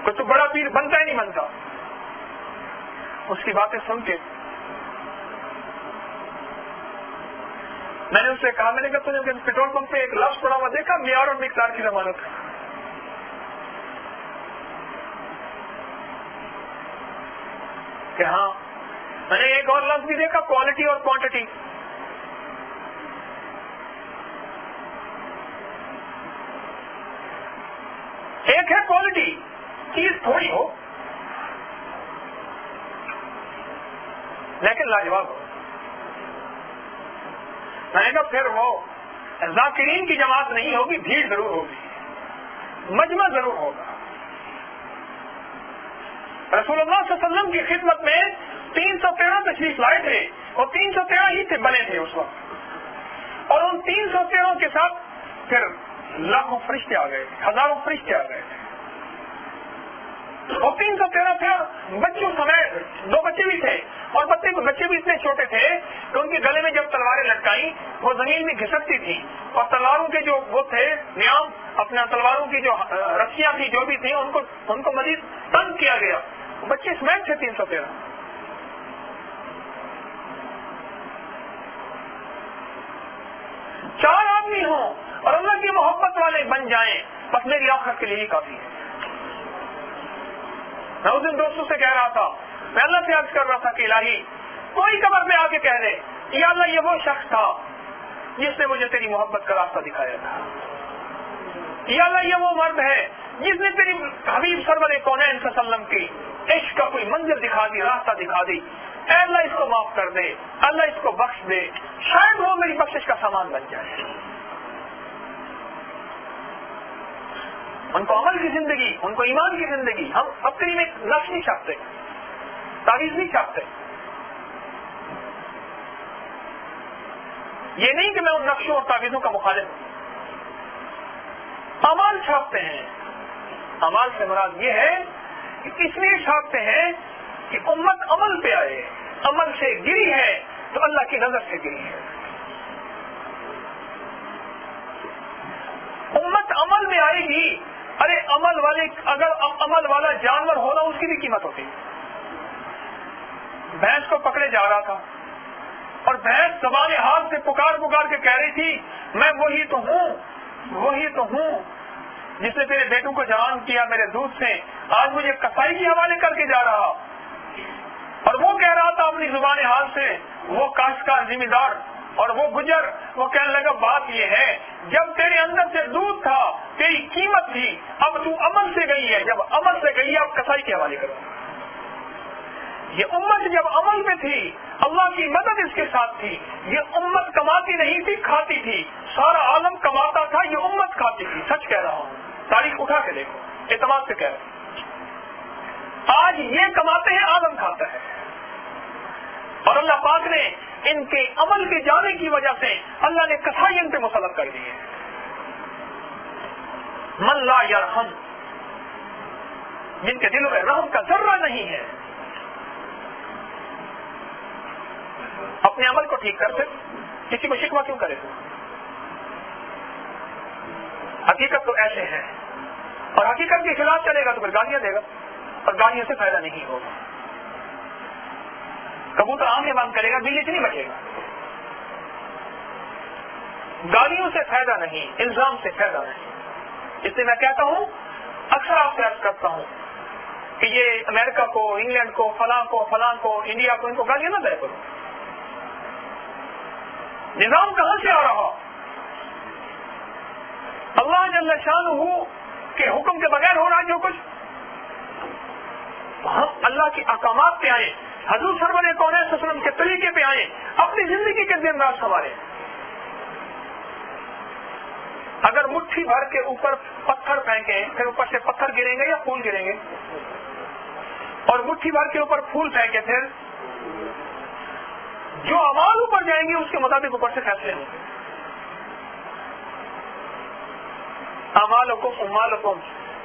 کوئی تو بڑا پیر بنتا ہی نہیں بنتا. اس کی باتیں سن کے میں نے اس سے کہا, میں نے کہا تجھے پیٹرول پمپ پہ ایک لفظ پڑا ہوا دیکھا, معیار اور مقدار کی ضمانت. کہ ہاں میں نے ایک اور لفظ بھی دیکھا، کوالٹی اور کوانٹٹی. ایک ہے کوالٹی، چیز تھوڑی ہو لیکن لاجواب ہو. میں نے کہا پھر وہ ذاکرین کی جماعت نہیں ہوگی، بھیڑ ضرور ہوگی، مجمع ضرور ہوگا. رسول اللہ صلی اللہ علیہ وسلم کی خدمت میں 313 تشریف لائے تھے اور 313 ہی تھے بنے تھے اس وقت، اور ان 313 کے ساتھ پھر لاکھوں فرشتے آ گئے، ہزاروں فرشتے آ گئے تھے، اور 313 پھر بچوں سمیت 2 بچے بھی تھے، اور بچے بھی اتنے چھوٹے تھے کہ ان کے گلے میں جب تلواریں لٹکائیں وہ زمین میں گھسکتی تھی، اور تلواروں کے جو وہ تھے نیام، اپنا تلواروں کی جو رسیاں تھی جو بھی تھیں ان کو مزید تنگ کیا گیا. بچے سمیت تھے 313. چار آدمی ہوں اور اللہ کی محبت والے بن جائیں بس میری آخرت کے لیے ہی کافی ہے. میں اس دن دوستوں سے کہہ رہا تھا، میں اللہ سے عرض کر رہا تھا کہ الہی کوئی قبر میں آ کے کہہ دے یا اللہ یہ وہ شخص تھا جس نے مجھے تیری محبت کا راستہ دکھایا تھا، یا اللہ یہ وہ مرد ہے جس نے تیری حبیب سرور کونین صلی اللہ علیہ وسلم کی عشق کا کوئی منزل دکھا دی، راستہ دکھا دی، اے اللہ اس کو معاف کر دے، اللہ اس کو بخش دے، شاید وہ میری بخشش کا سامان بن جائے. ان کو عمل کی زندگی، ان کو ایمان کی زندگی. ہم اپنی میں نقش نہیں چھاپتے، تعویذ نہیں چھاپتے. یہ نہیں کہ میں ان نقشوں اور تعویذوں کا مخالف ہوں، عمل چھاپتے ہیں. عمل سے مراد یہ ہے کہ اس لیے چھاپتے ہیں کہ امت عمل پہ آئے، عمل سے گری ہے تو اللہ کی نظر سے گری ہے. امت عمل میں آئے گی. ارے عمل والے، اگر عمل والا جانور ہونا اس کی بھی قیمت ہوتی ہے. بھینس کو پکڑے جا رہا تھا اور بھینس زبان حال سے پکار کے کہہ رہی تھی میں وہی تو ہوں جس نے تیرے بیٹوں کو جوان کیا میرے دودھ سے، آج مجھے کسائی کے حوالے کر کے جا رہا. اور وہ کہہ رہا تھا اپنی زبان حال سے، وہ کاشتکار ذمہ دار اور وہ گجر، وہ کہنے لگا بات یہ ہے جب تیرے اندر سے دودھ تھا تیری قیمت تھی، اب تو عمل سے گئی ہے، جب عمل سے گئی ہے اب کسائی کے حوالے کرو. یہ امت جب عمل میں تھی اللہ کی مدد اس کے ساتھ تھی. یہ امت کماتی نہیں تھی، کھاتی تھی. سارا عالم کماتا تھا، یہ امت کھاتی تھی. سچ کہہ رہا ہوں، تاریخ اٹھا کے دیکھو، اعتماد سے کہہ رہا ہوں. آج یہ کماتے ہیں، عالم کھاتا ہے. اور اللہ پاک نے ان کے عمل کے جانے کی وجہ سے اللہ نے کسائی ان پہ مسلط کر دی ہے. من لا یرحم، جن کے دلوں میں رحم کا ذرہ نہیں ہے، اپنے عمل کو ٹھیک کرتے کسی کو شکوہ کیوں کرے؟ حقیقت تو ایسے ہے، اور حقیقت کے خلاف چلے گا تو پھر گالیاں دے گا، اور گالیوں سے فائدہ نہیں ہوگا. کبوتر آنکھیں بند کرے گا، بلی سے نہیں بچے گا. گالیوں سے فائدہ نہیں، الزام سے فائدہ نہیں. اس لیے میں کہتا ہوں، اکثر آپ سے عرض کرتا ہوں کہ یہ امریکہ کو، انگلینڈ کو، فلاں کو، انڈیا کو، ان کو گالیاں نہ دے کرو. نظام کہاں سے آ رہا؟ اللہ جل شانہ کے حکم کے بغیر ہو رہا جو کچھ. ہم اللہ کے احکامات پہ آئیں، حضور سرور کونین صلی اللہ علیہ وسلم کے طریقے پہ آئیں، اپنی زندگی کے دن رات سنواریں. اگر مٹھی بھر کے اوپر پتھر پھینکیں پھر اوپر سے پتھر گریں گے یا پھول گریں گے؟ اور مٹھی بھر کے اوپر پھول پھینکیں پھر جو اعمال اوپر جائیں گے اس کے مطابق اوپر سے فیصلے ہوں گے. اعمالکم امالکم،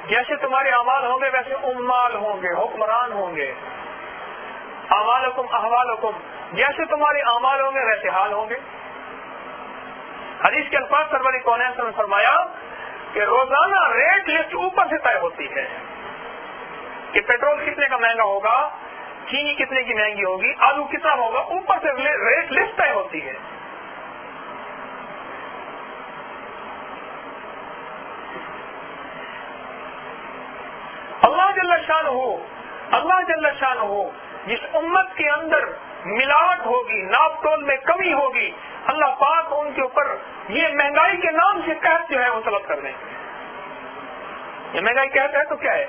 جیسے تمہارے اعمال ہوں گے ویسے امال ہوں گے، حکمران ہوں گے. اعمالکم احوالکم، جیسے تمہارے اعمال ہوں گے ویسے حال ہوں گے. حدیث کے الفاظ سرور کونین صلی اللہ علیہ وسلم نے فرمایا کہ روزانہ ریٹ لسٹ اوپر سے طے ہوتی ہے کہ پیٹرول کتنے کا مہنگا ہوگا، چینی کتنے کی مہنگی ہوگی، آلو کتنا ہوگا، اوپر سے ریٹ لسٹ طے ہوتی ہے. اللہ جل شانہ جس امت کے اندر ملاوٹ ہوگی، ناپ تول میں کمی ہوگی، اللہ پاک ان کے اوپر یہ مہنگائی کے نام سے قحط جو ہے وہ طلب کر دیں گے. یہ مہنگائی قحط ہے تو کیا ہے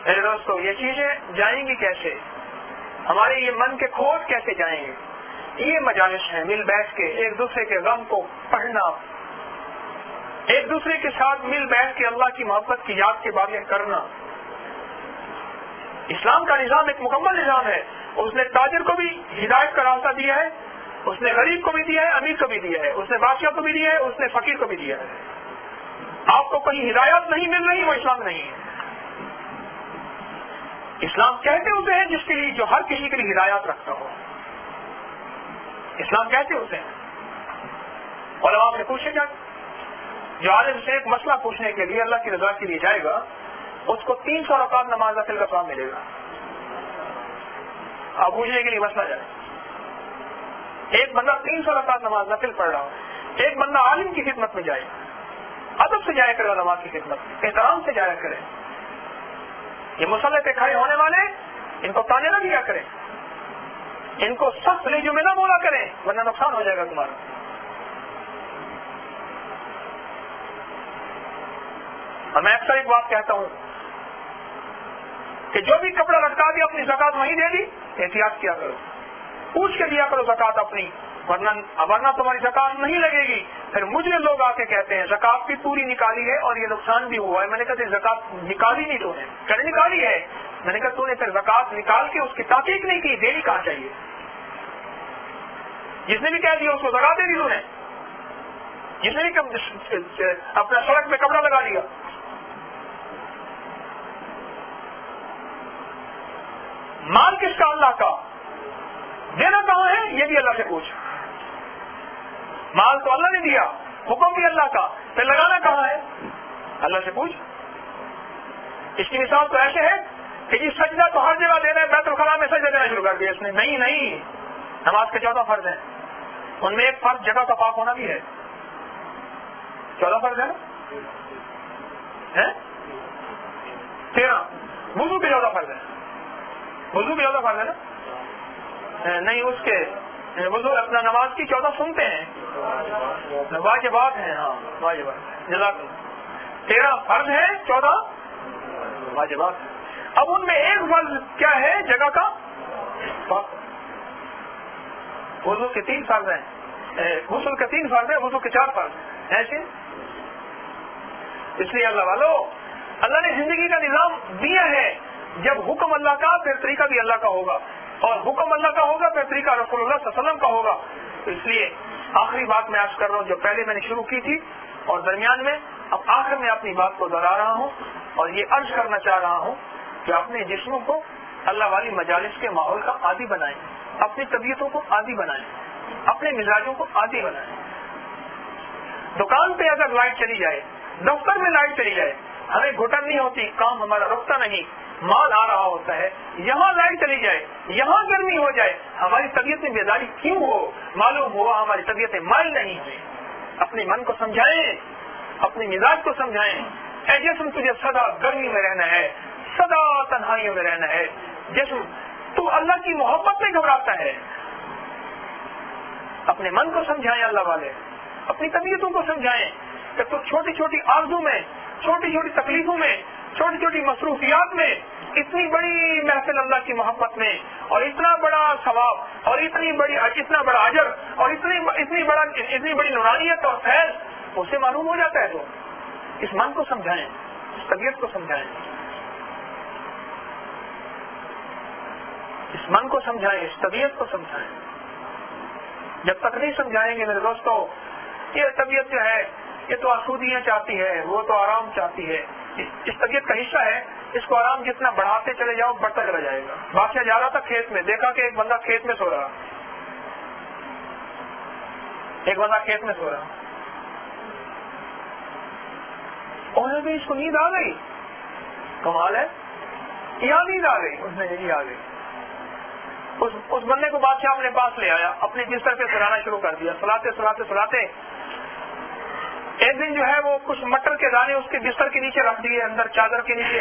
میرے دوستو؟ یہ چیزیں جائیں گی کیسے؟ ہمارے یہ من کے کھوج کیسے جائیں گے؟ یہ مجالس ہیں مل بیٹھ کے ایک دوسرے کے غم کو پڑھنا، ایک دوسرے کے ساتھ مل بیٹھ کے اللہ کی محبت کی یاد کے باتیں کرنا. اسلام کا نظام ایک مکمل نظام ہے. اس نے تاجر کو بھی ہدایت کا راستہ دیا ہے، اس نے غریب کو بھی دیا ہے، امیر کو بھی دیا ہے، اس نے بادشاہ کو بھی دیا ہے، اس نے فقیر کو بھی دیا ہے. آپ کو کہیں ہدایت نہیں مل رہی، وہ اسلام نہیں ہے. اسلام کہتے ہوتے ہیں جس کے لیے جو ہر کسی کے لیے ہدایات رکھتا ہو. اسلام کہتے ہوتے ہیں. علماء سے پوچھے گا، جو عالم سے ایک مسئلہ پوچھنے کے لیے اللہ کی رضا کے لیے جائے گا، اس کو 300 رکعت نماز نفل کا ثواب ملے گا. آپ پوچھنے کے لیے مسئلہ جائے، ایک بندہ 300 رکعت نماز نفل پڑھ رہا ہو، ایک بندہ عالم کی خدمت میں جائے، ادب سے جایا کرے، علماء کی خدمت میں احترام سے جایا کرے. یہ مصلی پہ کھڑے ہونے والے ان کو تانے نہ دیا کریں، ان کو سخت لہجے میں نہ بولا کریں، ورنہ نقصان ہو جائے گا تمہارا. اور میں اکثر ایک بات کہتا ہوں کہ جو بھی کپڑا لٹکا دیا اپنی زکات وہیں دے دی، احتیاط کیا کرو، پوچھ کے دیا کرو زکات اپنی، ورنہ تمہاری زکات نہیں لگے گی. پھر مجھے لوگ آ کے کہتے ہیں زکات بھی پوری نکالی ہے اور یہ نقصان بھی ہوا ہے. میں نے کہا زکات نکالی نہیں تو نے کل نکالی ہے. میں نے کہا تو نے پھر زکات نکال کے اس کی تحقیق نہیں کی، دینی کہاں چاہیے؟ جس نے بھی کہہ دیا اس کو زکات دے دی تو نے، جس نے بھی اپنا سڑک پہ کپڑا لگا دیا. مال کس کا؟ اللہ کا. دینا کہاں ہے؟ یہ بھی اللہ سے پوچھ. مال تو اللہ نے دیا، حکم بھی اللہ کا، پھر لگانا کہاں ہے؟ اللہ سے پوچھ. اس کی مثال تو ایسے ہے کہ جی سجدہ تو ہر جگہ دینا ہے، بیت الخلاء میں سجدہ دینا شروع کر دیا اس نے. نہیں، نماز کے 14 فرض ہیں، ان میں ایک فرض جگہ کا پاک ہونا بھی ہے. 14 فرض ہے نا، 13. وضو کے 14 فرض ہے. وضو کے 14 فرض ہے نا؟ نہیں، اس کے وضو اپنا نماز کی 14 سنتے ہیں، واجبات ہیں. ہاں واجبات، جزاک اللہ. 13 فرض ہیں، 14 واجبات ہیں. اب ان میں ایک فرض کیا ہے؟ جگہ کا پاک. وضو کے 3 فرض ہیں، غسل کے 3 فرض ہیں، وضو کے 4 فرض ایسے. اس لیے اللہ والو، اللہ نے زندگی کا نظام دیا ہے. جب حکم اللہ کا پھر طریقہ بھی اللہ کا ہوگا، اور حکم اللہ کا ہوگا پھر طریقہ رسول اللہ صلی اللہ علیہ وسلم کا ہوگا. اس لیے آخری بات میں عرض کر رہا ہوں جو پہلے میں نے شروع کی تھی اور درمیان میں، اب آخر میں اپنی بات کو دہرا رہا ہوں اور یہ عرض کرنا چاہ رہا ہوں کہ اپنے جسموں کو اللہ والی مجالس کے ماحول کا عادی بنائیں، اپنی طبیعتوں کو عادی بنائیں، اپنے مزاجوں کو عادی بنائیں. دکان پہ اگر لائٹ چلی جائے، دفتر میں لائٹ چلی جائے، ہمیں گھٹن نہیں ہوتی، کام ہمارا رکتا نہیں، مال آ رہا ہوتا ہے. یہاں لائٹ چلی جائے، یہاں گرمی ہو جائے، ہماری طبیعت میں بیداری کیوں ہو؟ معلوم ہوا ہماری طبیعتیں مائل نہیں ہوئی. اپنے من کو سمجھائیں، اپنے مزاج کو سمجھائیں. اے جسم تجھے سدا گرمی میں رہنا ہے، سدا تنہائیوں میں رہنا ہے. جسم تو اللہ کی محبت میں گھبراتا ہے. اپنے من کو سمجھائیں اللہ والے، اپنی طبیعتوں کو سمجھائیں کہ تو چھوٹی چھوٹی آرزو میں، چھوٹی چھوٹی تکلیفوں میں، چھوٹی چھوٹی مصروفیات میں اتنی بڑی محفل اللہ کی محبت میں، اور اتنا بڑا ثواب اور اتنا بڑا اجر اور اتنی بڑی نورانیت اور فیض اسے معلوم ہو جاتا ہے. تو اس من کو سمجھائیں، اس طبیعت کو سمجھائیں، اس من کو سمجھائیں، اس طبیعت کو سمجھائیں. جب تک نہیں سمجھائیں گے میرے دوستو، یہ طبیعت جو ہے یہ تو آسودیاں چاہتی ہے، وہ تو آرام چاہتی ہے. اس طبیعت کا حصہ ہے، اس کو آرام جتنا بڑھاتے چلے جاؤ بڑھتا چلا جائے گا. بادشاہ جا رہا تھا کھیت میں، دیکھا کہ ایک بندہ کھیت میں سو رہا، اور اس کو نیند آ گئی. کمال ہے، یہاں نیند آ گئی، اس نے یہی آ گئی. اس بندے کو بادشاہ اپنے پاس لے آیا، اپنے بستر پہ سلانا شروع کر دیا. سلاتے ایک دن جو ہے وہ کچھ مٹر کے دانے اس کے بستر کے نیچے رکھ دیے، اندر چادر کے نیچے.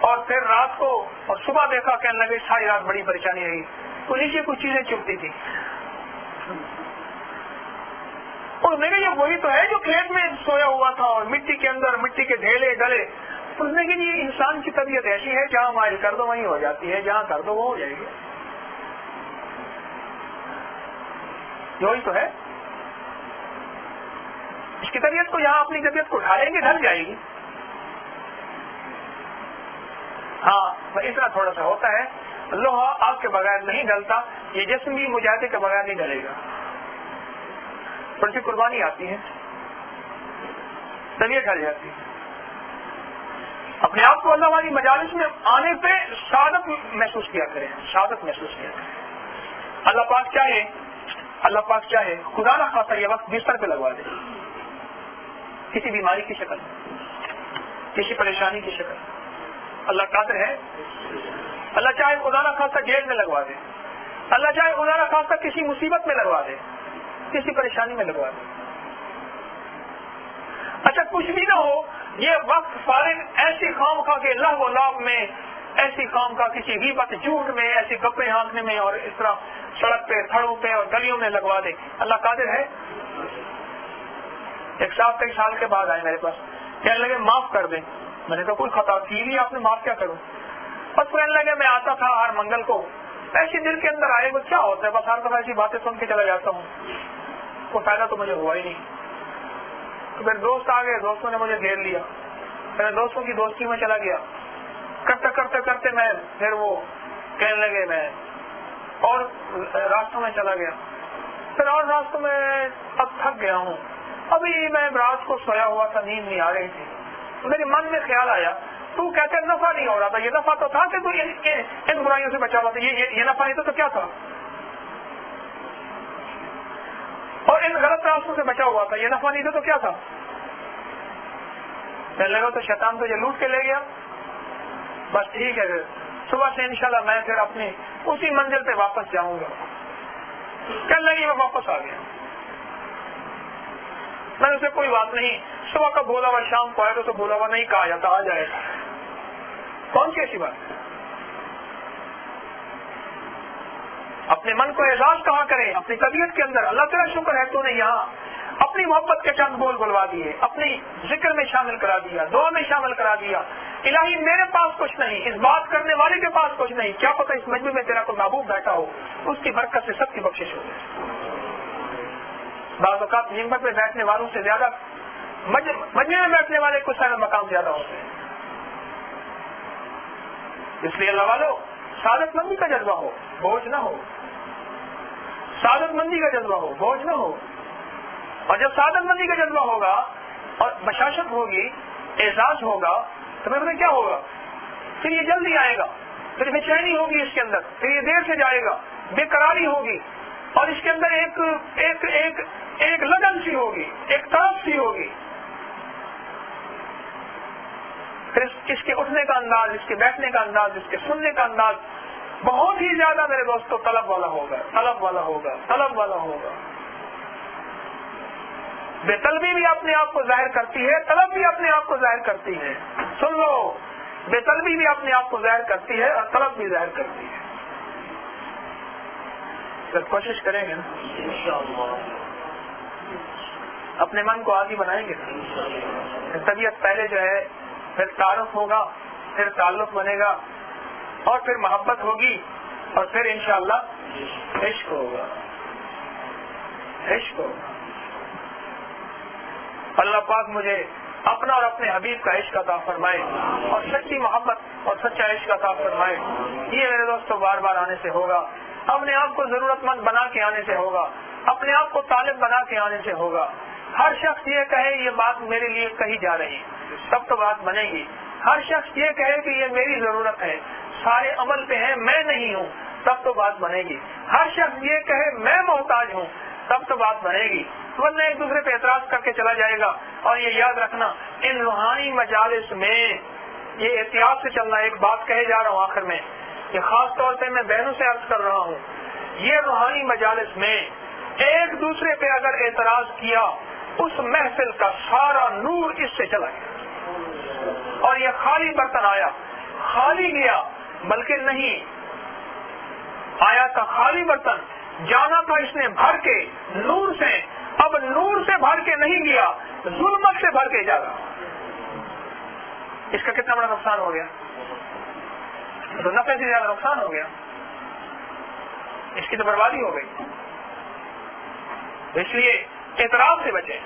اور پھر رات کو اور صبح دیکھا کہنے لگے ساری رات بڑی پریشانی رہی، تو نیچے کچھ چیزیں چپتی تھی، اور میں نے یہ وہی تو ہے جو کھیت میں سویا ہوا تھا اور مٹی کے اندر مٹی کے ڈھیلے ڈلے. اس نے کہ یہ انسان کی طبیعت ایسی ہے جہاں مائل کر دو وہیں ہو جاتی ہے، جہاں کر دو وہ ہو جائے گی. یہی تو ہے اس کی طبیعت کو، یہاں اپنی طبیعت کو اٹھا لیں گے ڈھل جائے گی. ہاں اتنا تھوڑا سا ہوتا ہے، لوہا آگ کے بغیر نہیں ڈلتا، یہ جسم بھی مجاہدے کے بغیر نہیں ڈلے گا. تھوڑی سی قربانی آتی ہے، طبیعت ڈل جاتی ہے. اپنے آپ کو اللہ والی مجالس میں آنے پہ سعادت محسوس کیا کریں، سعادت محسوس کیا کریں. اللہ پاک چاہے خدا نہ خاصا یہ وقت بستر پہ لگوا دے، کسی بیماری کی شکل، کسی پریشانی کی شکل. اللہ قادر ہے. اللہ چاہے خدا نہ خاصا جیل میں لگوا دے، اللہ چاہے خدا نہ خاصا کسی مصیبت میں لگوا دے، کسی پریشانی میں لگوا دے. اچھا کچھ بھی نہ ہو، یہ وقت فارغ ایسی خام خواہ کے لہو و لعب میں، ایسی خام خواہ کسی غیبت جھوٹ میں، ایسی گپیں ہانکنے میں اور اس طرح سڑک پہ تھڑوں پہ اور گلیوں میں لگوا دے. اللہ قادر ہے. ایک صاحب کئی سال کے بعد آئے میرے پاس، کہنے لگے معاف کر دیں. میں نے کہا کوئی خطا کی نہیں، آپ نے معاف کیا کروں. بس کہنے لگے میں آتا تھا ہر منگل کو، ایسے دل کے اندر آئے وہ کیا ہوتا ہے، بس ہر دفعہ ایسی باتیں سن کے چلا جاتا ہوں، کوئی فائدہ تو مجھے ہوا ہی نہیں. تو میرے دوست آ گئے، دوستوں نے مجھے گھیر لیا، میرے دوستوں کی دوستی میں چلا گیا. کرتے کرتے کرتے میں پھر وہ کہنے لگے میں اور راستوں میں چلا گیا، پھر اور راستوں میں اب تھک گیا ہوں. ابھی میں رات کو سویا ہوا تھا، نیند نہیں آ رہی تھی، میرے من میں خیال آیا تو کہتے نفع نہیں ہو رہا تھا. یہ نفع تو تھا کہ تو ان برائیوں سے بچا ہوا تھا، یہ نفع نہیں تو کیا تھا، اور ان غلط راستوں سے بچا ہوا تھا، یہ نفع نہیں تھا تو کیا تھا. میں لگا تو شیطان تو یہ لوٹ کے لے گیا. بس ٹھیک ہے، صبح سے انشاءاللہ میں پھر اپنی اسی منزل پہ واپس جاؤں گا. کہنے لگی میں واپس آ گیا. میں نے اسے کوئی بات نہیں، صبح کا بولا ہوا شام کو آئے تو بولا ہوا نہیں کہا جاتا، آ جائے گا. کون سی ایسی بات؟ اپنے من کو اعزاز کہاں کریں، اپنی طبیعت کے اندر اللہ تعالیٰ شکر ہے تو نے یہاں اپنی محبت کے چند بول بلوا دیے، اپنی ذکر میں شامل کرا دیا، دعا میں شامل کرا دیا. الہی میرے پاس کچھ نہیں، اس بات کرنے والے کے پاس کچھ نہیں، کیا پتہ اس مجمع میں تیرا کوئی محبوب بیٹھا ہو، اس کی برکت سے سب کی بخشش ہو جائے. بعض اوقات منبر پہ بیٹھنے والوں سے زیادہ مجمع میں بیٹھنے والے کو سارے مقام زیادہ ہوتے ہیں. اس لیے اللہ والو سعادت مندی کا جذبہ ہو، بوجھ نہ ہو. سعادت مندی کا جذبہ ہو، بوجھ نہ ہو. اور جب سعادت مندی کا جذبہ ہوگا اور بشاشت ہوگی، اعزاز ہوگا، تو پھر کیا ہوگا؟ پھر یہ جلدی آئے گا، پھر بے چینی ہوگی اس کے اندر، پھر یہ دیر سے جائے گا، بے قراری ہوگی، اور اس کے اندر ایک لگن سی ہوگی، ایک طرف سی ہوگی. پھر اس کے اٹھنے کا انداز، اس کے بیٹھنے کا انداز، اس کے سننے کا انداز بہت ہی زیادہ میرے دوستوں طلب والا ہوگا، طلب والا ہوگا، طلب والا ہوگا. بے طلبی بھی اپنے آپ کو ظاہر کرتی ہے، طلب بھی اپنے آپ کو ظاہر کرتی ہے. سن لو، بے طلبی بھی اپنے آپ کو ظاہر کرتی ہے اور طلب بھی ظاہر کرتی ہے. جب کوشش کریں گے نا، اپنے من کو عادی بنائیں گے، طبیعت پہلے جو ہے، پھر تعارف ہوگا، پھر تعلق بنے گا، اور پھر محبت ہوگی، اور پھر انشاءاللہ عشق ہوگا. عشق ہوگا. اللہ پاک مجھے اپنا اور اپنے حبیب کا عشق عطا فرمائے، اور سچی محبت اور سچا عشق عطا فرمائے. یہ میرے دوستوں بار بار آنے سے ہوگا، اپنے آپ کو ضرورت مند بنا کے آنے سے ہوگا، اپنے آپ کو طالب بنا کے آنے سے ہوگا. ہر شخص یہ کہے یہ بات میرے لیے کہی جا رہی، تب تو بات بنے گی. ہر شخص یہ کہے کہ یہ میری ضرورت ہے، سارے عمل پہ ہیں، میں نہیں ہوں، تب تو بات بنے گی. ہر شخص یہ کہے میں محتاج ہوں، تب تو بات بنے گی. ورنہ ایک دوسرے پہ اعتراض کر کے چلا جائے گا. اور یہ یاد رکھنا، ان روحانی مجالس میں یہ احتیاط سے چلنا. ایک بات کہے جا رہا ہوں آخر میں، یہ خاص طور پہ میں بہنوں سے عرض کر رہا ہوں، یہ روحانی مجالس میں ایک دوسرے پہ اگر اعتراض کیا، اس محفل کا سارا نور اس سے چلا گیا، اور یہ خالی برتن آیا. خالی گیا، بلکہ نہیں، آیا تھا خالی برتن، جانا تھا اس نے بھر کے نور سے، اب نور سے بھر کے نہیں گیا، ظلمت سے بھر کے جا رہا۔ اس کا کتنا بڑا نقصان ہو گیا، تو نفع سے زیادہ نقصان ہو گیا، اس کی تو بربادی ہو گئی۔ اس لیے اعتراض سے بچیں،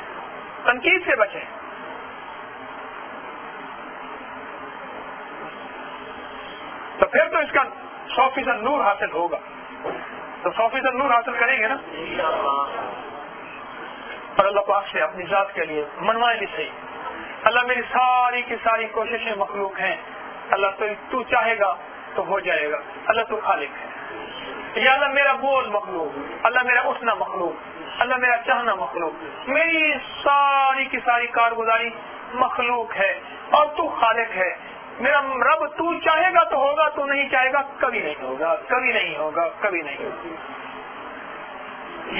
تنقید سے بچیں۔ تو پھر تو اس کا 100% نور حاصل ہوگا، تو 100% نور حاصل کریں گے نا، اور اللہ پاک سے اپنی ذات کے لیے منوائیں بھی صحیح، اللہ میری ساری کی ساری کوششیں مخلوق ہیں، اللہ تو چاہے گا تو ہو جائے گا، اللہ تو خالق ہے، یا اللہ میرا بول مخلوق، اللہ میرا اٹھنا مخلوق، اللہ میرا چاہنا مخلوق، میری ساری کی ساری کارگزاری مخلوق ہے اور تو خالق ہے، میرا رب تو چاہے گا تو ہوگا، تو نہیں چاہے گا کبھی نہیں ہوگا، کبھی نہیں ہوگا، کبھی نہیں ہوگا۔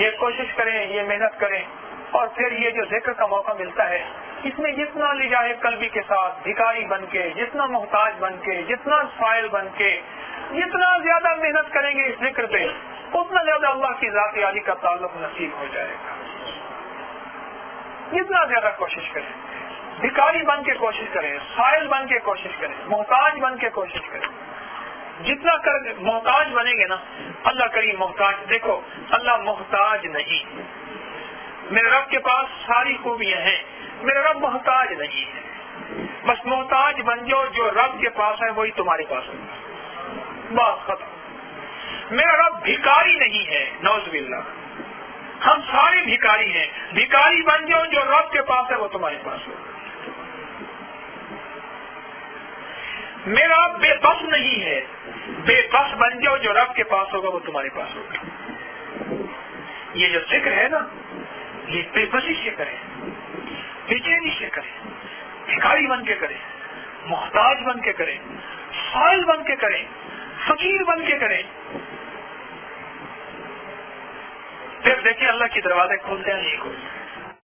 یہ کوشش کریں، یہ محنت کریں، اور پھر یہ جو ذکر کا موقع ملتا ہے، اس میں جتنا لجاہ قلبی کے ساتھ بھکاری بن کے، جتنا محتاج بن کے، جتنا سائل بن کے، جتنا زیادہ محنت کریں گے اس ذکر پہ، اتنا زیادہ اللہ کی ذات عالی کا تعلق نصیب ہو جائے گا۔ جتنا زیادہ کوشش کریں، بھکاری بن کے کوشش کریں، سائل بن کے کوشش کریں، محتاج بن کے کوشش کریں، جتنا محتاج بنیں گے نا، اللہ کریم محتاج، دیکھو اللہ محتاج نہیں، میرے رب کے پاس ساری خوبیاں ہیں، میرا رب محتاج نہیں ہے، بس محتاج بن جاؤ، جو رب کے پاس ہے وہی تمہارے پاس ہے، بس ختم۔ میرا رب بھکاری نہیں ہے، نعوذ باللہ، ہم سارے بھکاری ہیں، بھکاری بن جاؤ، جو رب کے پاس ہے وہ تمہارے پاس ہے۔ میرا رب بے بس نہیں ہے، بے بس بن جاؤ، جو رب کے پاس ہوگا وہ تمہارے پاس ہوگا۔ یہ جو ذکر ہے نا، یہ بے بسی سے کریں، بے چینی سے کریں، بھکاری بن کے کریں، محتاج بن کے کریں، سائل بن کے کریں، فقیر بن کے کریں، پھر دیکھیں اللہ کے دروازے کھولتے ہیں نہیں کھولتے۔